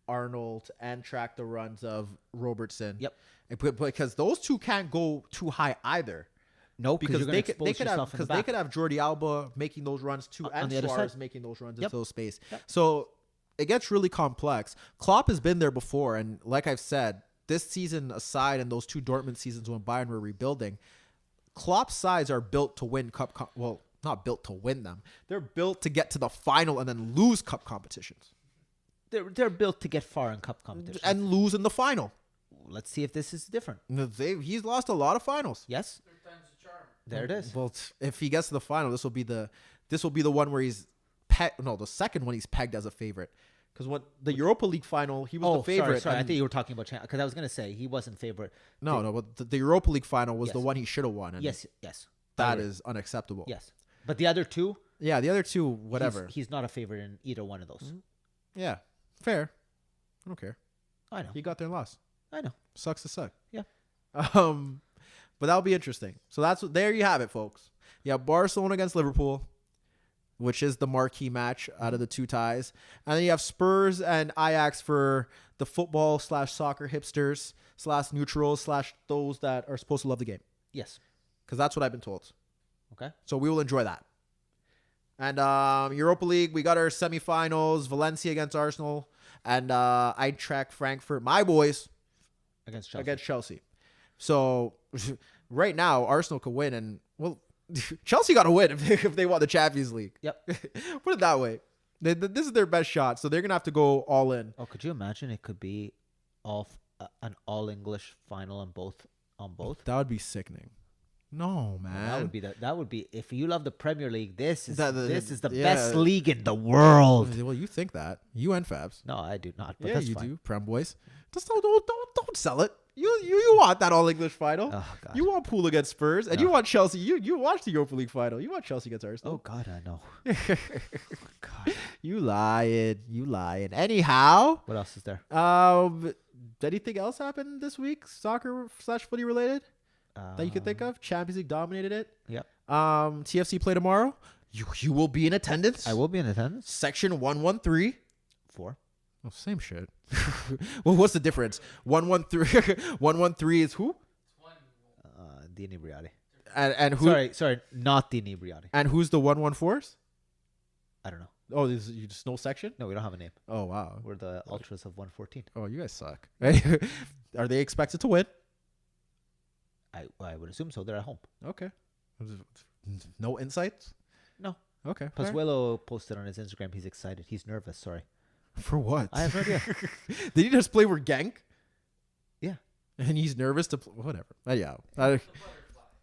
Arnold and track the runs of Robertson. Yep. Because those two can't go too high either. No, because they could have Jordi Alba making those runs too, and Suarez making those runs into those space. Yep. So it gets really complex. Klopp has been there before, and like I've said, this season aside, and those two Dortmund seasons when Bayern were rebuilding, Klopp's sides are built to win well, not built to win them. They're built to get to the final and then lose cup competitions. They're built to get far in cup competitions and lose in the final. Let's see if this is different. He's lost a lot of finals. Yes. Third time's a charm. There it is. Well, if he gets to the final, this will be the one where he's the second one he's pegged as a favorite. Because when the Europa League final, he was the favorite. Sorry. I think you were talking about because I was gonna say he wasn't favorite. But the Europa League final was the one he should have won. And yes. That is unacceptable. Yes, but the other two. Yeah, the other two, whatever. He's not a favorite in either one of those. Mm-hmm. Yeah, fair. I don't care. I know. He got there and lost. I know. Sucks to suck. Yeah. But that'll be interesting. So there you have it, folks. You have Barcelona against Liverpool, which is the marquee match out of the two ties. And then you have Spurs and Ajax for the football/soccer hipsters / neutrals / those that are supposed to love the game. Yes. Because that's what I've been told. Okay. So we will enjoy that. And Europa League, we got our semifinals, Valencia against Arsenal, and Eintracht Frankfurt, my boys, against Chelsea. So right now, Arsenal could win, and Chelsea got to win if they want the Champions League. Yep. Put it that way. This is their best shot, so they're going to have to go all in. Oh, could you imagine it could be an all-English final on both? That would be sickening. No, man. That would be if you love the Premier League, this is the yeah. best league in the world. Well, you think that. You and Fabs. No, I do not. But yeah, that's you fine. do. Prem boys. Just don't sell it. You want that all English final. Oh, God. You want Pool against Spurs, and you want Chelsea. You watch the Europa League final. You want Chelsea against Arsenal. Oh God, I know. God, you lying. Anyhow, what else is there? Anything else happen this week? Soccer / footy related that you could think of? Champions League dominated it. Yep. TFC play tomorrow. You will be in attendance. I will be in attendance. Section 113. 4. Oh, same shit. Well, what's the difference? 113. 113 is who? The inebriati. And who? Sorry, not the inebriati. And who's the 114s? I don't know. Oh, there's just no section? No, we don't have a name. Oh, wow. We're the ultras of 114. Oh, you guys suck. Are they expected to win? I would assume so. They're at home. Okay. No insights? No. Okay. Pozuelo posted on his Instagram. He's excited. He's nervous. Sorry. For what? I have no idea. Did he just play for Genk? Yeah. And he's nervous to whatever. Yeah.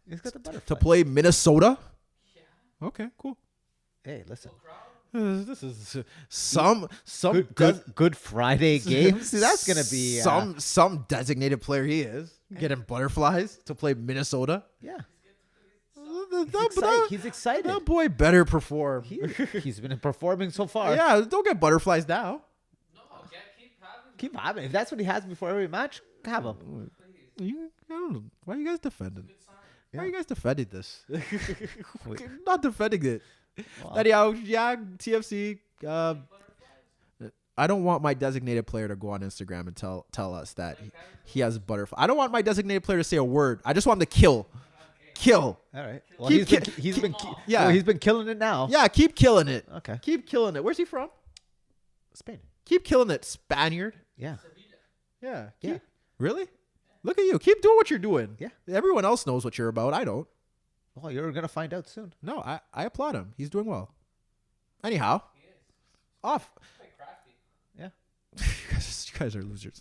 He's got the butterfly. To play Minnesota? Yeah. Okay, cool. Hey, listen. This is some good Friday games. That's gonna be some designated player he is getting butterflies to play Minnesota. Yeah. He's excited. That boy better perform. He's been performing so far. Yeah, don't get butterflies now. No, keep having. If that's what he has before every match, have him. I don't know. Why are you guys defending? Why are you guys defending this? Not defending it. Wow. Anyhow, yeah, TFC. I don't want my designated player to go on Instagram and tell us that he has butterfly. I don't want my designated player to say a word. I just want him to kill. Kill. All right. Well, he's been killing it now. Yeah, keep killing it. Okay. Keep killing it. Where's he from? Spain. Keep killing it, Spaniard. Yeah. Yeah. Really? Look at you. Keep doing what you're doing. Yeah. Everyone else knows what you're about. I don't. Well, you're gonna find out soon. No, I applaud him. He's doing well. Anyhow, off. Yeah. You guys are losers.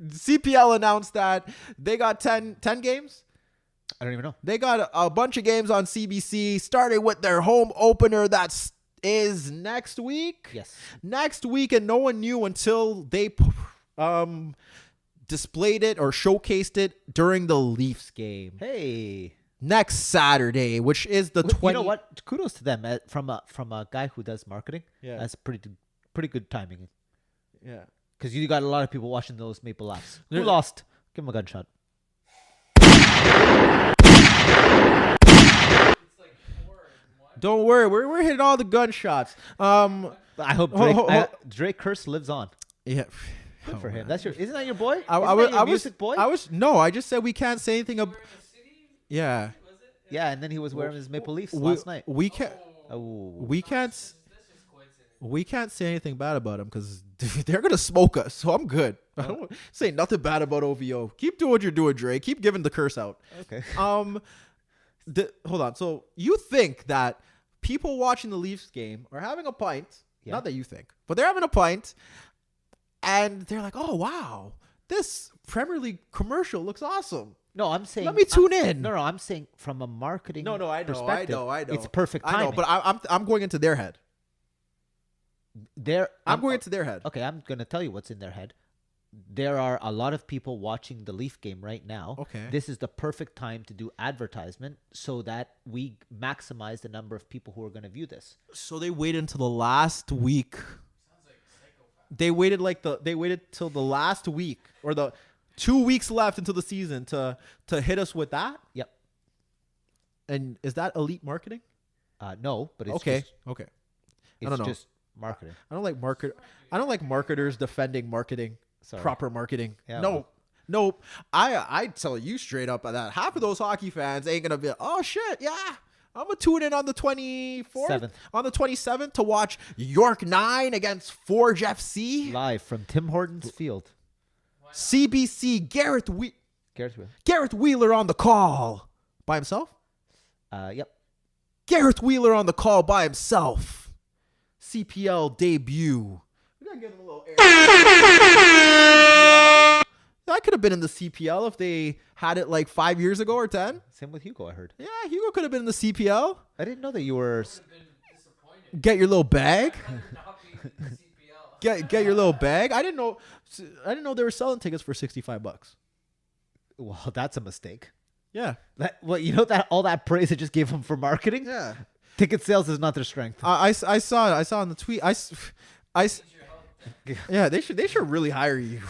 CPL announced that they got 10 games. I don't even know. They got a bunch of games on CBC, starting with their home opener that is next week. Yes. Next week, and no one knew until they displayed it or showcased it during the Leafs game. Hey. Next Saturday, which is the 20th. You know what? Kudos to them from a guy who does marketing. Yeah. That's pretty good timing. Yeah. Because you got a lot of people watching those Maple Leafs. Who lost? Give him a gunshot. Don't worry, we're hitting all the gunshots. I hope Drake Curse lives on. Yeah. Good for him. Isn't that your boy? Music boy? I just said we can't say anything about. Yeah. Yeah, and then he was wearing his Maple Leafs last night. We can't. Oh. We can't say anything bad about him because they're gonna smoke us. So I'm good. I don't say nothing bad about OVO. Keep doing what you're doing, Dre. Keep giving the curse out. Okay. Hold on. So you think that people watching the Leafs game are having a pint? Yeah. Not that you think, but they're having a pint, and they're like, "Oh wow, this Premier League commercial looks awesome." No, I'm saying. Let me tune in. No, I'm saying from a marketing. perspective. I know. It's perfect timing. I know, but I'm going into their head. I'm going into their head. Okay, I'm going to tell you what's in their head. There are a lot of people watching the Leaf game right now. Okay. This is the perfect time to do advertisement so that we maximize the number of people who are going to view this. So they waited until the last week. Sounds like psychopath. They waited till the last week or the 2 weeks left until the season to hit us with that? Yep. And is that elite marketing? No, but it's okay. Just, okay. It's just marketing. I don't like marketers defending marketing. Sorry. Proper marketing. Yeah, No. I tell you straight up that half of those hockey fans ain't gonna be. Oh shit, yeah. I'm gonna tune in on the 24th, on the 27th to watch York 9 against Forge FC live from Tim Hortons Field. CBC. Gareth Wheeler. Wheeler on the call by himself. Yep. Gareth Wheeler on the call by himself. CPL debut. We gotta give him a little air. That could have been in the CPL if they had it like 5 years ago or 10. Same with Hugo, I heard. Yeah, Hugo could have been in the CPL. I didn't know that you were. Get your little bag. Get your little bag. I didn't know they were selling tickets for $65. Well, that's a mistake. Yeah. That all that praise they just gave them for marketing. Yeah. Ticket sales is not their strength. I saw it. I saw in the tweet. Yeah, they should really hire you.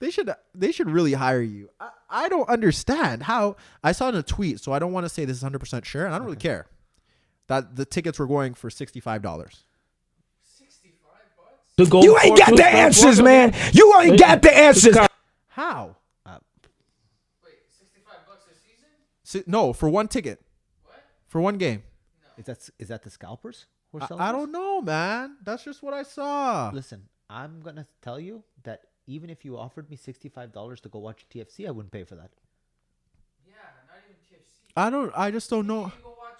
They should really hire you. I don't understand how. I saw it in a tweet, so I don't want to say this is 100% sure, and I don't really care that the tickets were going for $65. You ain't got the answers, man. You ain't got the answers. How? Wait, $65 a season? No, for one ticket. What? For one game. No. Is that the scalpers? I don't know, man. That's just what I saw. Listen, I'm gonna tell you that even if you offered me $65 to go watch TFC, I wouldn't pay for that. Yeah, not even TFC. I just don't know. You can go watch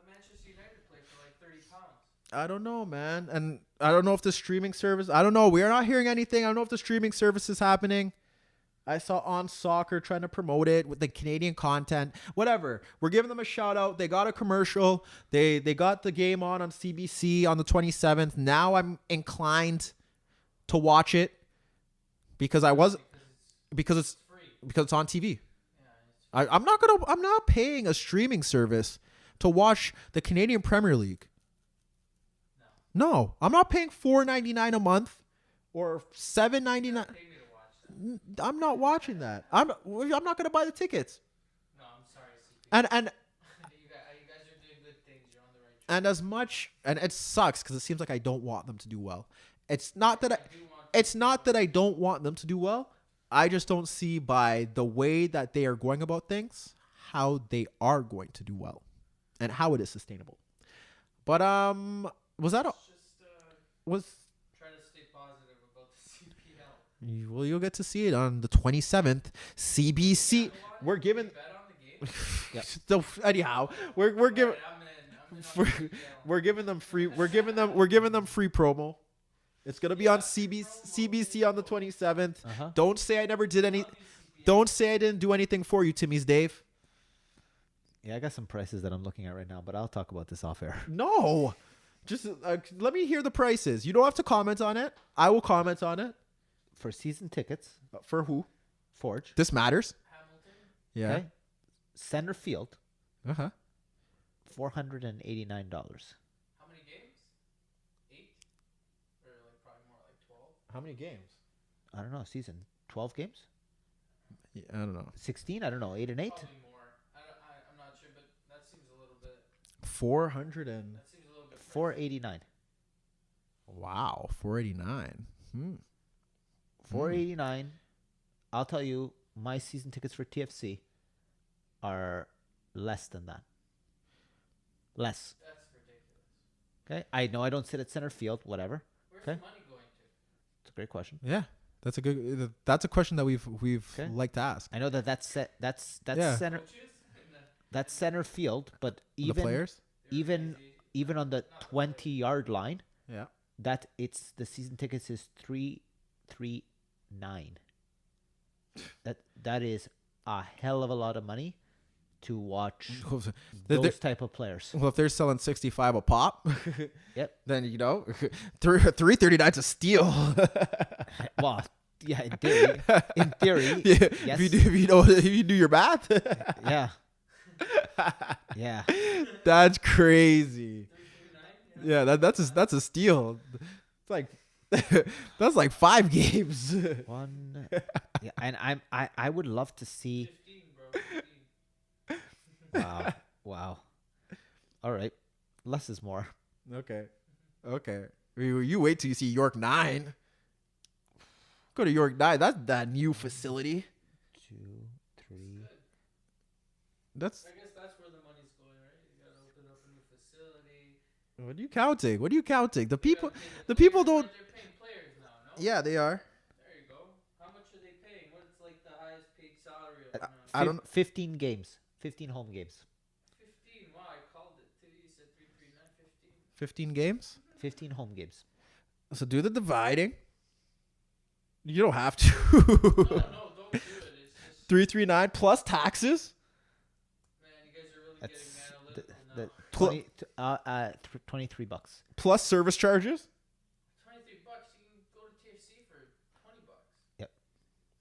Manchester United play for like £30. I don't know, man. And I don't know if the streaming service, I don't know. We are not hearing anything. I don't know if the streaming service is happening. I saw On Soccer trying to promote it with the Canadian content. Whatever. We're giving them a shout out. They got a commercial. They got the game on CBC on the 27th. Now I'm inclined to watch it because it's on TV. Yeah, I'm not paying a streaming service to watch the Canadian Premier League. No, I'm not paying $4.99 a month or $7.99. I'm not watching that. I'm not going to buy the tickets. No, I'm sorry. And you guys are doing good things. You're on the right track. and as much, and it sucks because it seems like I don't want them to do well. It's not that I don't want them to do well. I just don't see by the way that they are going about things how they are going to do well and how it is sustainable. But was that was Trying to stay positive about the CPL. well, you'll get to see it on the 27th. CBC. We're giving. Bet on the game. Yep. So anyhow, we're giving. We're giving them free. We're giving them free promo. It's gonna be on CBC on the 27th. Uh-huh. Don't say I never did any. Don't say I didn't do anything for you, Timmy's Dave. Yeah, I got some prices that I'm looking at right now, but I'll talk about this off air. No, just let me hear the prices. You don't have to comment on it. I will comment on it. for season tickets, For who? Forge. This matters. Hamilton. Yeah. Okay. Center field, Uh-huh. $489. How many games? 8? Or like probably more like 12? How many games? I don't know. Season 12 games, Yeah, I don't know. 16. I don't know. 8 and 8. Probably more. I'm not sure, but that seems a little bit. 400 and... That seems a little bit. 489. Wow, 489. 489. I'll tell you, my season tickets for TFC are less than that. Less. That's ridiculous. Okay. I know I don't sit at center field. Whatever. Where's Okay. the money going to? It's a great question. Yeah. That's a question that we've Okay. liked to ask. I know that's Yeah. center. Coaches? And That's center field, but The even players? even on the 20-yard line, Yeah. that it's the season tickets is 339. That is a hell of a lot of money to watch those type of players. Well, if they're selling 65 a pop, Yep. then 339's a steal. Well, yeah, in theory. In theory. Yeah, Yes. if you do your math. Yeah. Yeah. That's crazy. Yeah, that's a steal. It's like that's like 5 games. One. Yeah, and I would love to see. 15, bro. 15. Wow. All right. Less is more. Okay. You wait till you see York 9. Go to York 9. That's that new facility. 2, 3. That's I guess that's where the money's going, right? You gotta open up a new facility. what are you counting? What are you counting? The You people gotta pay the people players, don't. right? They're paying players now, no? Yeah, they are. There you go. How much are they paying? What's like the highest paid salary? I don't 15 games. 15 home games. 15. Wow, I called it too. You said 339, 15. 15 games. 15 home games. So do the dividing. You don't have to. No, don't do it. It's just 339 plus taxes. man, you guys are really That's getting the analytical now. 23 bucks. Plus service charges. $23. You can go to TFC for $20. Yep.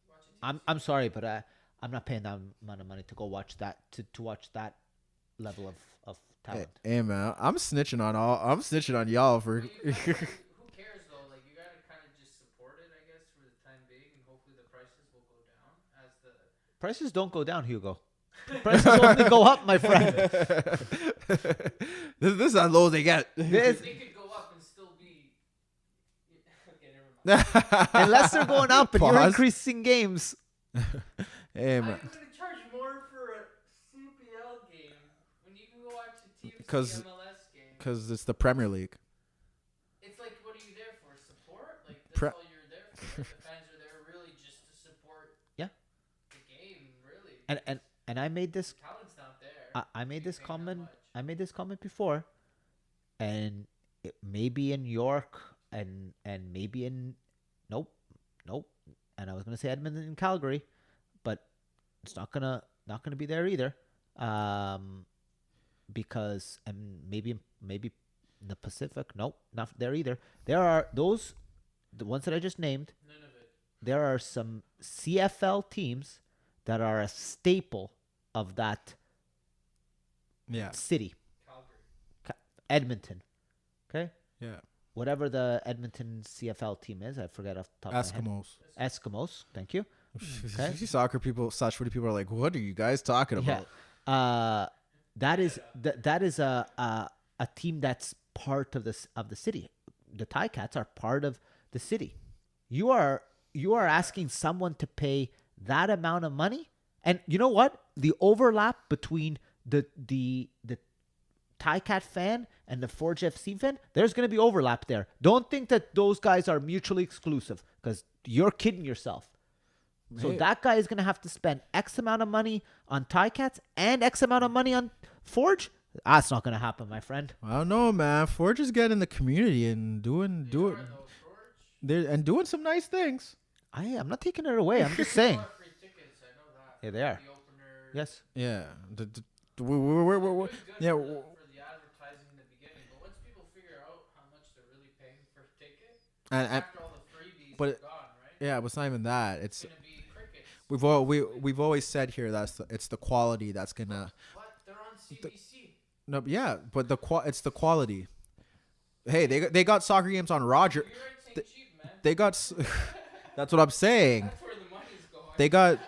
Watch a TFC. I'm sorry, but I'm not paying that amount of money to go watch that to watch that level of talent. Hey man, I'm snitching on y'all for. Who cares though? Like you gotta kind of just support it, I guess, for the time being, and hopefully the prices will go down as the. Prices don't go down, Hugo. Prices only go up, my friend. This is how low they get. This- They could go up and still be. Okay, never mind. unless they're going up and you're Pause. increasing games. Hey I'm man, gonna charge more for a CPL game when you can go watch a TFC 'Cause- MLS game. because it's the Premier League. It's like, what are you there for? Support? Like that's Pre- all you're there for. Right? The fans are there really just to support. Yeah. The game, really. And I made this Talent's not there. I made You this pay that comment. much. I made this comment before, and it may be in York, and maybe in nope, and I was gonna say Edmonton and Calgary, but it's not gonna be there either, because and maybe in the Pacific, nope, not there either. There are the ones that I just named. None of it. There are some CFL teams that are a staple of that Yeah, city. Calgary. Edmonton. Okay? yeah. Whatever the Edmonton CFL team is, I forget off the top of my Eskimos. head. Eskimos. Thank you. Okay. You see soccer people, such footy people are like, "What are you guys talking about?" Yeah. That is a team that's part of the city. The Ticats are part of the city. You are asking someone to pay that amount of money, and you know what? The overlap between the Ticat fan and the Forge FC fan, there's going to be overlap there. Don't think that those guys are mutually exclusive, because you're kidding yourself. So Hey. that guy is going to have to spend X amount of money on Ticats and X amount of money on Forge. That's not going to happen, my friend. I don't know, man. Forge is getting in the community and doing They are, though, George. and doing some nice things. I'm not taking it away. I'm just saying. They are free tickets, I know that. Yeah, they are. The opener. Yes. Yeah. They're We're good yeah. for the advertising in the beginning, but once people figure out how much they're really paying for a ticket, And after all the freebies but are it- gone, right? Yeah, but it's not even that. It's It's gonna be crickets. we've always said here it's the quality that's gonna. What? They're on CBC. No, yeah, but it's the quality. Hey, they got soccer games on Roger. Copyrights ain't cheap, man. They got. That's what I'm saying. That's where the money's going. They got.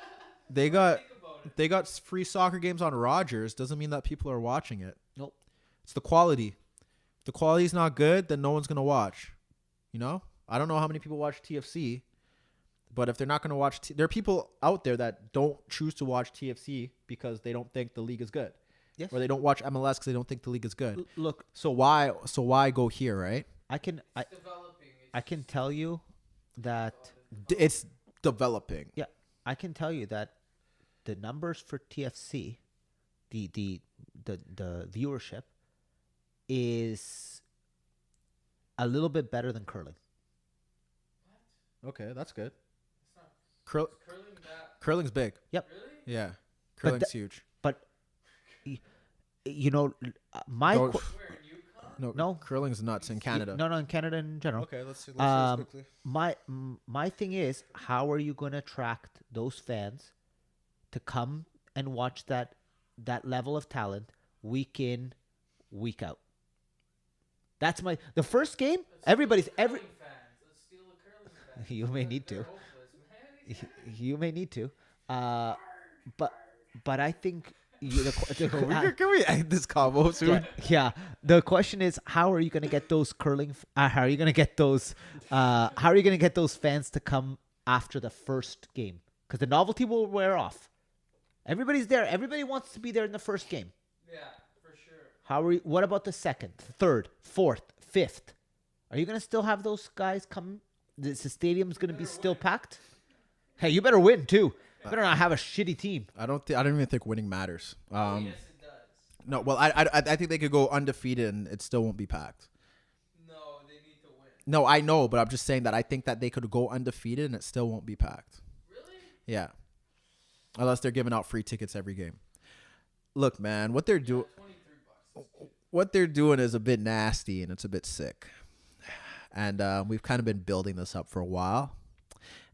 They got. Think about it. They got free soccer games on Rogers. Doesn't mean that people are watching it. Nope. It's the quality. If the quality's not good, then no one's gonna watch. You know. I don't know how many people watch TFC, but if they're not gonna watch, there are people out there that don't choose to watch TFC because they don't think the league is good. Yes. Or they don't watch MLS because they don't think the league is good. Look, So why go here, right? I can Developing. I can tell you that It's developing. yeah, I can tell you that the numbers for TFC, the viewership is a little bit better than curling. Okay, that's good. It's not Curling, curling that. curling's big. Yep. Really? Yeah, curling's huge. But you know, my Don't- qu- Where in Yukon? No. curling's nuts in Canada. no, in Canada in general. Okay, let's see quickly. My thing is, how are you going to attract those fans to come and watch that level of talent week in, week out? That's the first game. Everybody's every. Curling fans. Let's steal the curling fans. You may need They're to. hopeless, man. You may need to. But I think Can we end this combo soon? yeah. The question is, how are you going to get those how are you going to get those fans to come after the first game? Because the novelty will wear off. Everybody's there. Everybody wants to be there in the first game. Yeah, for sure. What about the second, third, fourth, fifth? Are you going to still have those guys come? The stadium's going to be still packed? Hey, you better win too. You better not have a shitty team. I don't even think winning matters. Yes, it does. No, well, I think they could go undefeated and it still won't be packed. No, they need to win. No, I know, but I'm just saying that I think that they could go undefeated and it still won't be packed. Really? Yeah, unless they're giving out free tickets every game. Look, man, what they're doing. $23. What they're doing is a bit nasty and it's a bit sick. And we've kind of been building this up for a while.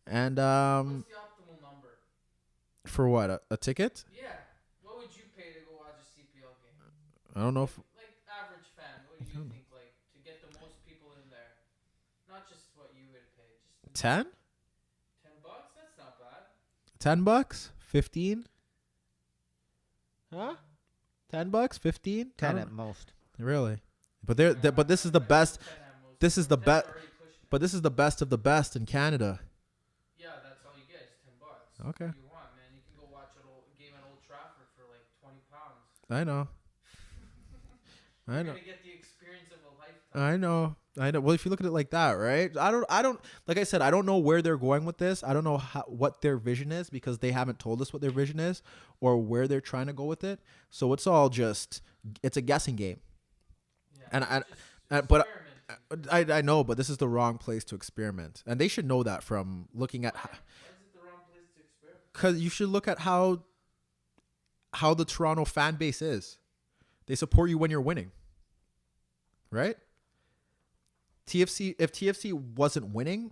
And What's the optimal number? for what? A ticket? Yeah. What would you pay to go watch a CPL game? I don't know if Like average fan, what do you think? Like to get the most people in there, not just what you would pay, just 10? $10. That's not bad. $10? 15? Huh? $10? 15? 10 at most. Really? But but this is the best. This is the best. But this is the best of the best in Canada. Yeah, that's all you get is $10. Okay. What do you want, man? You can go watch a game at Old Trafford for like £20. I know. I You're know. gonna get the experience of a lifetime. I know. Well, if you look at it like that, right? I don't. Like I said, I don't know where they're going with this. I don't know what their vision is because they haven't told us what their vision is or where they're trying to go with it. So it's all it's a guessing game. Yeah, But I know, but this is the wrong place to experiment, and they should know that from looking at. why is it the wrong place to experiment? Because you should look at how the Toronto fan base is. They support you when you're winning, right? If TFC wasn't winning,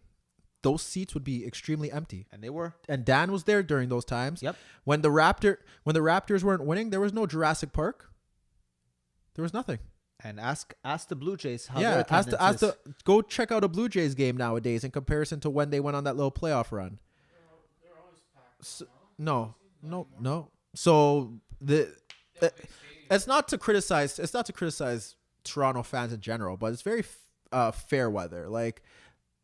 those seats would be extremely empty. And they were. And Dan was there during those times. Yep. When the Raptors weren't winning, there was no Jurassic Park. There was nothing. And ask the Blue Jays how Yeah, their attendance is. go check out a Blue Jays game nowadays in comparison to when they went on that little playoff run. They're always packed. No. So it's not to criticize Toronto fans in general, but it's very fair weather. Like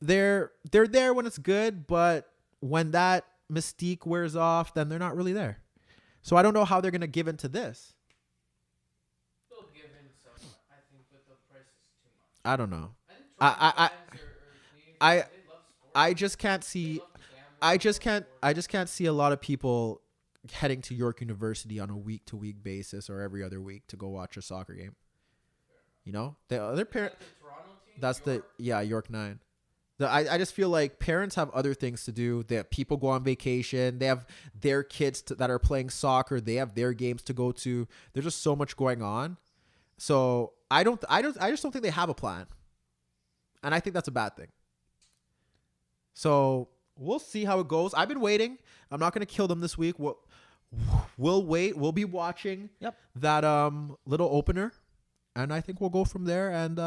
they're there when it's good, but when that mystique wears off, then they're not really there. So I don't know how they're gonna give into this. They'll give in some, I think, but the price is too much. I don't know. I think Toronto fans are Canadian I- fans, they love sports. I just can't see. They love to gamble. I just can't see a lot of people heading to York University on a week-to-week basis or every other week to go watch a soccer game. You know, their Is parent. that the Toronto team? That's York? York 9. I just feel like parents have other things to do. That people go on vacation. They have their kids that are playing soccer. They have their games to go to. There's just so much going on. So I just don't think they have a plan, and I think that's a bad thing. So we'll see how it goes. I've been waiting. I'm not gonna kill them this week. We'll wait. We'll be watching that little opener, and I think we'll go from there. And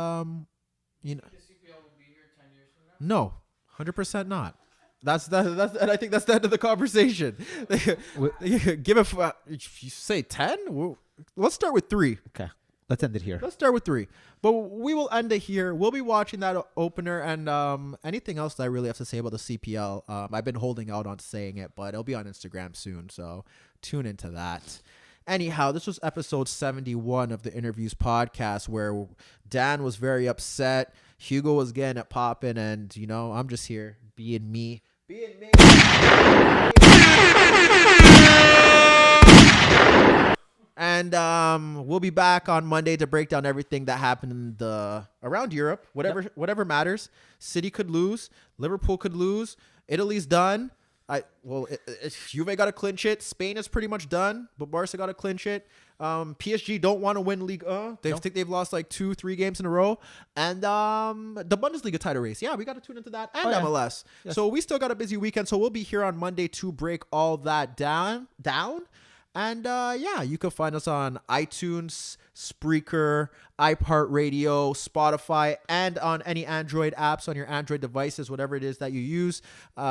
you know, The CPL will be here 10 years from now? no, 100% not. That's and I think that's the end of the conversation. Give it. You say 10? Let's start with 3. Okay. Let's end it here. Let's start with 3. But we will end it here. We'll be watching that opener and anything else that I really have to say about the CPL. I've been holding out on saying it, but it'll be on Instagram soon. So tune into that. Anyhow, this was episode 71 of the InnerViews podcast where Dan was very upset. Hugo was getting it popping. And, you know, I'm just here being me. Being me. And we'll be back on Monday to break down everything that happened in around Europe. Whatever matters. City could lose. Liverpool could lose. Italy's done. Juve got to clinch it. Spain is pretty much done, but Barca got to clinch it. PSG don't want to win League. Think they've lost like 2-3 games in a row. And the Bundesliga title race. Yeah, we got to tune into that. And MLS. Yes. So we still got a busy weekend. So we'll be here on Monday to break all that down. And you can find us on iTunes, Spreaker, iHeartRadio, Spotify, and on any Android apps on your Android devices, whatever it is that you use. You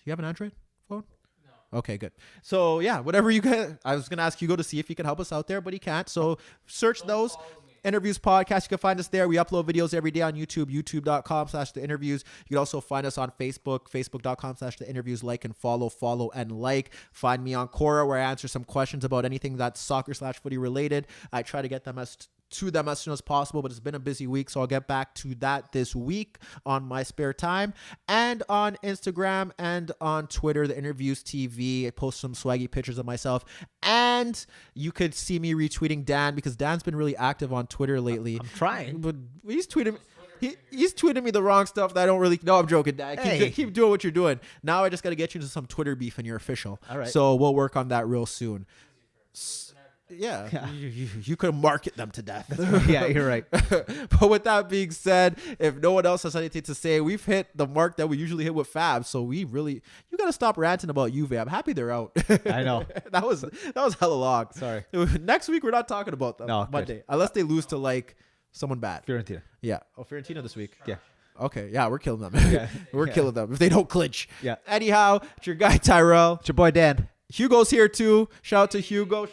have an Android phone? No. Okay, good. So yeah, whatever you get. I was gonna ask Hugo to see if he can help us out there, but he can't. So search those. InnerViews Podcast. You can find us there. We upload videos every day on YouTube, youtube.com/theinnerviews. You can also find us on Facebook, facebook.com/theinnerviews. Like and follow and like. Find me on Quora where I answer some questions about anything that's soccer/footy related. I try to get them to them as soon as possible, but it's been a busy week, so I'll get back to that this week on my spare time. And on Instagram and on Twitter, the InnerViews TV. I post some swaggy pictures of myself, and you could see me retweeting Dan because Dan's been really active on Twitter lately. I'm trying, but he's tweeting. He's tweeting me the wrong stuff that I don't really know. I'm joking, Dad. Keep doing what you're doing. Now I just got to get you into some Twitter beef and you're official. All right. So we'll work on that real soon. Yeah. You could market them to death. Yeah, you're right. But with that being said, if no one else has anything to say, we've hit the mark that we usually hit with Fab. So you got to stop ranting about Juve. I'm happy they're out. I know. that was hella long. Sorry. Next week, we're not talking about them. No, Monday. Unless they lose to like someone bad. Fiorentina. Yeah. Oh, Fiorentina this week. Yeah. Okay. Yeah, we're killing them. Yeah. We're killing them if they don't clinch. Yeah. Anyhow, it's your guy Tyrrell. It's your boy Dan. Hugo's here too. Shout out to Hugo.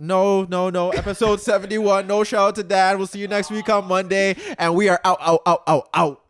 No. Episode 71. No shout out to Dan. We'll see you next week on Monday. And we are out.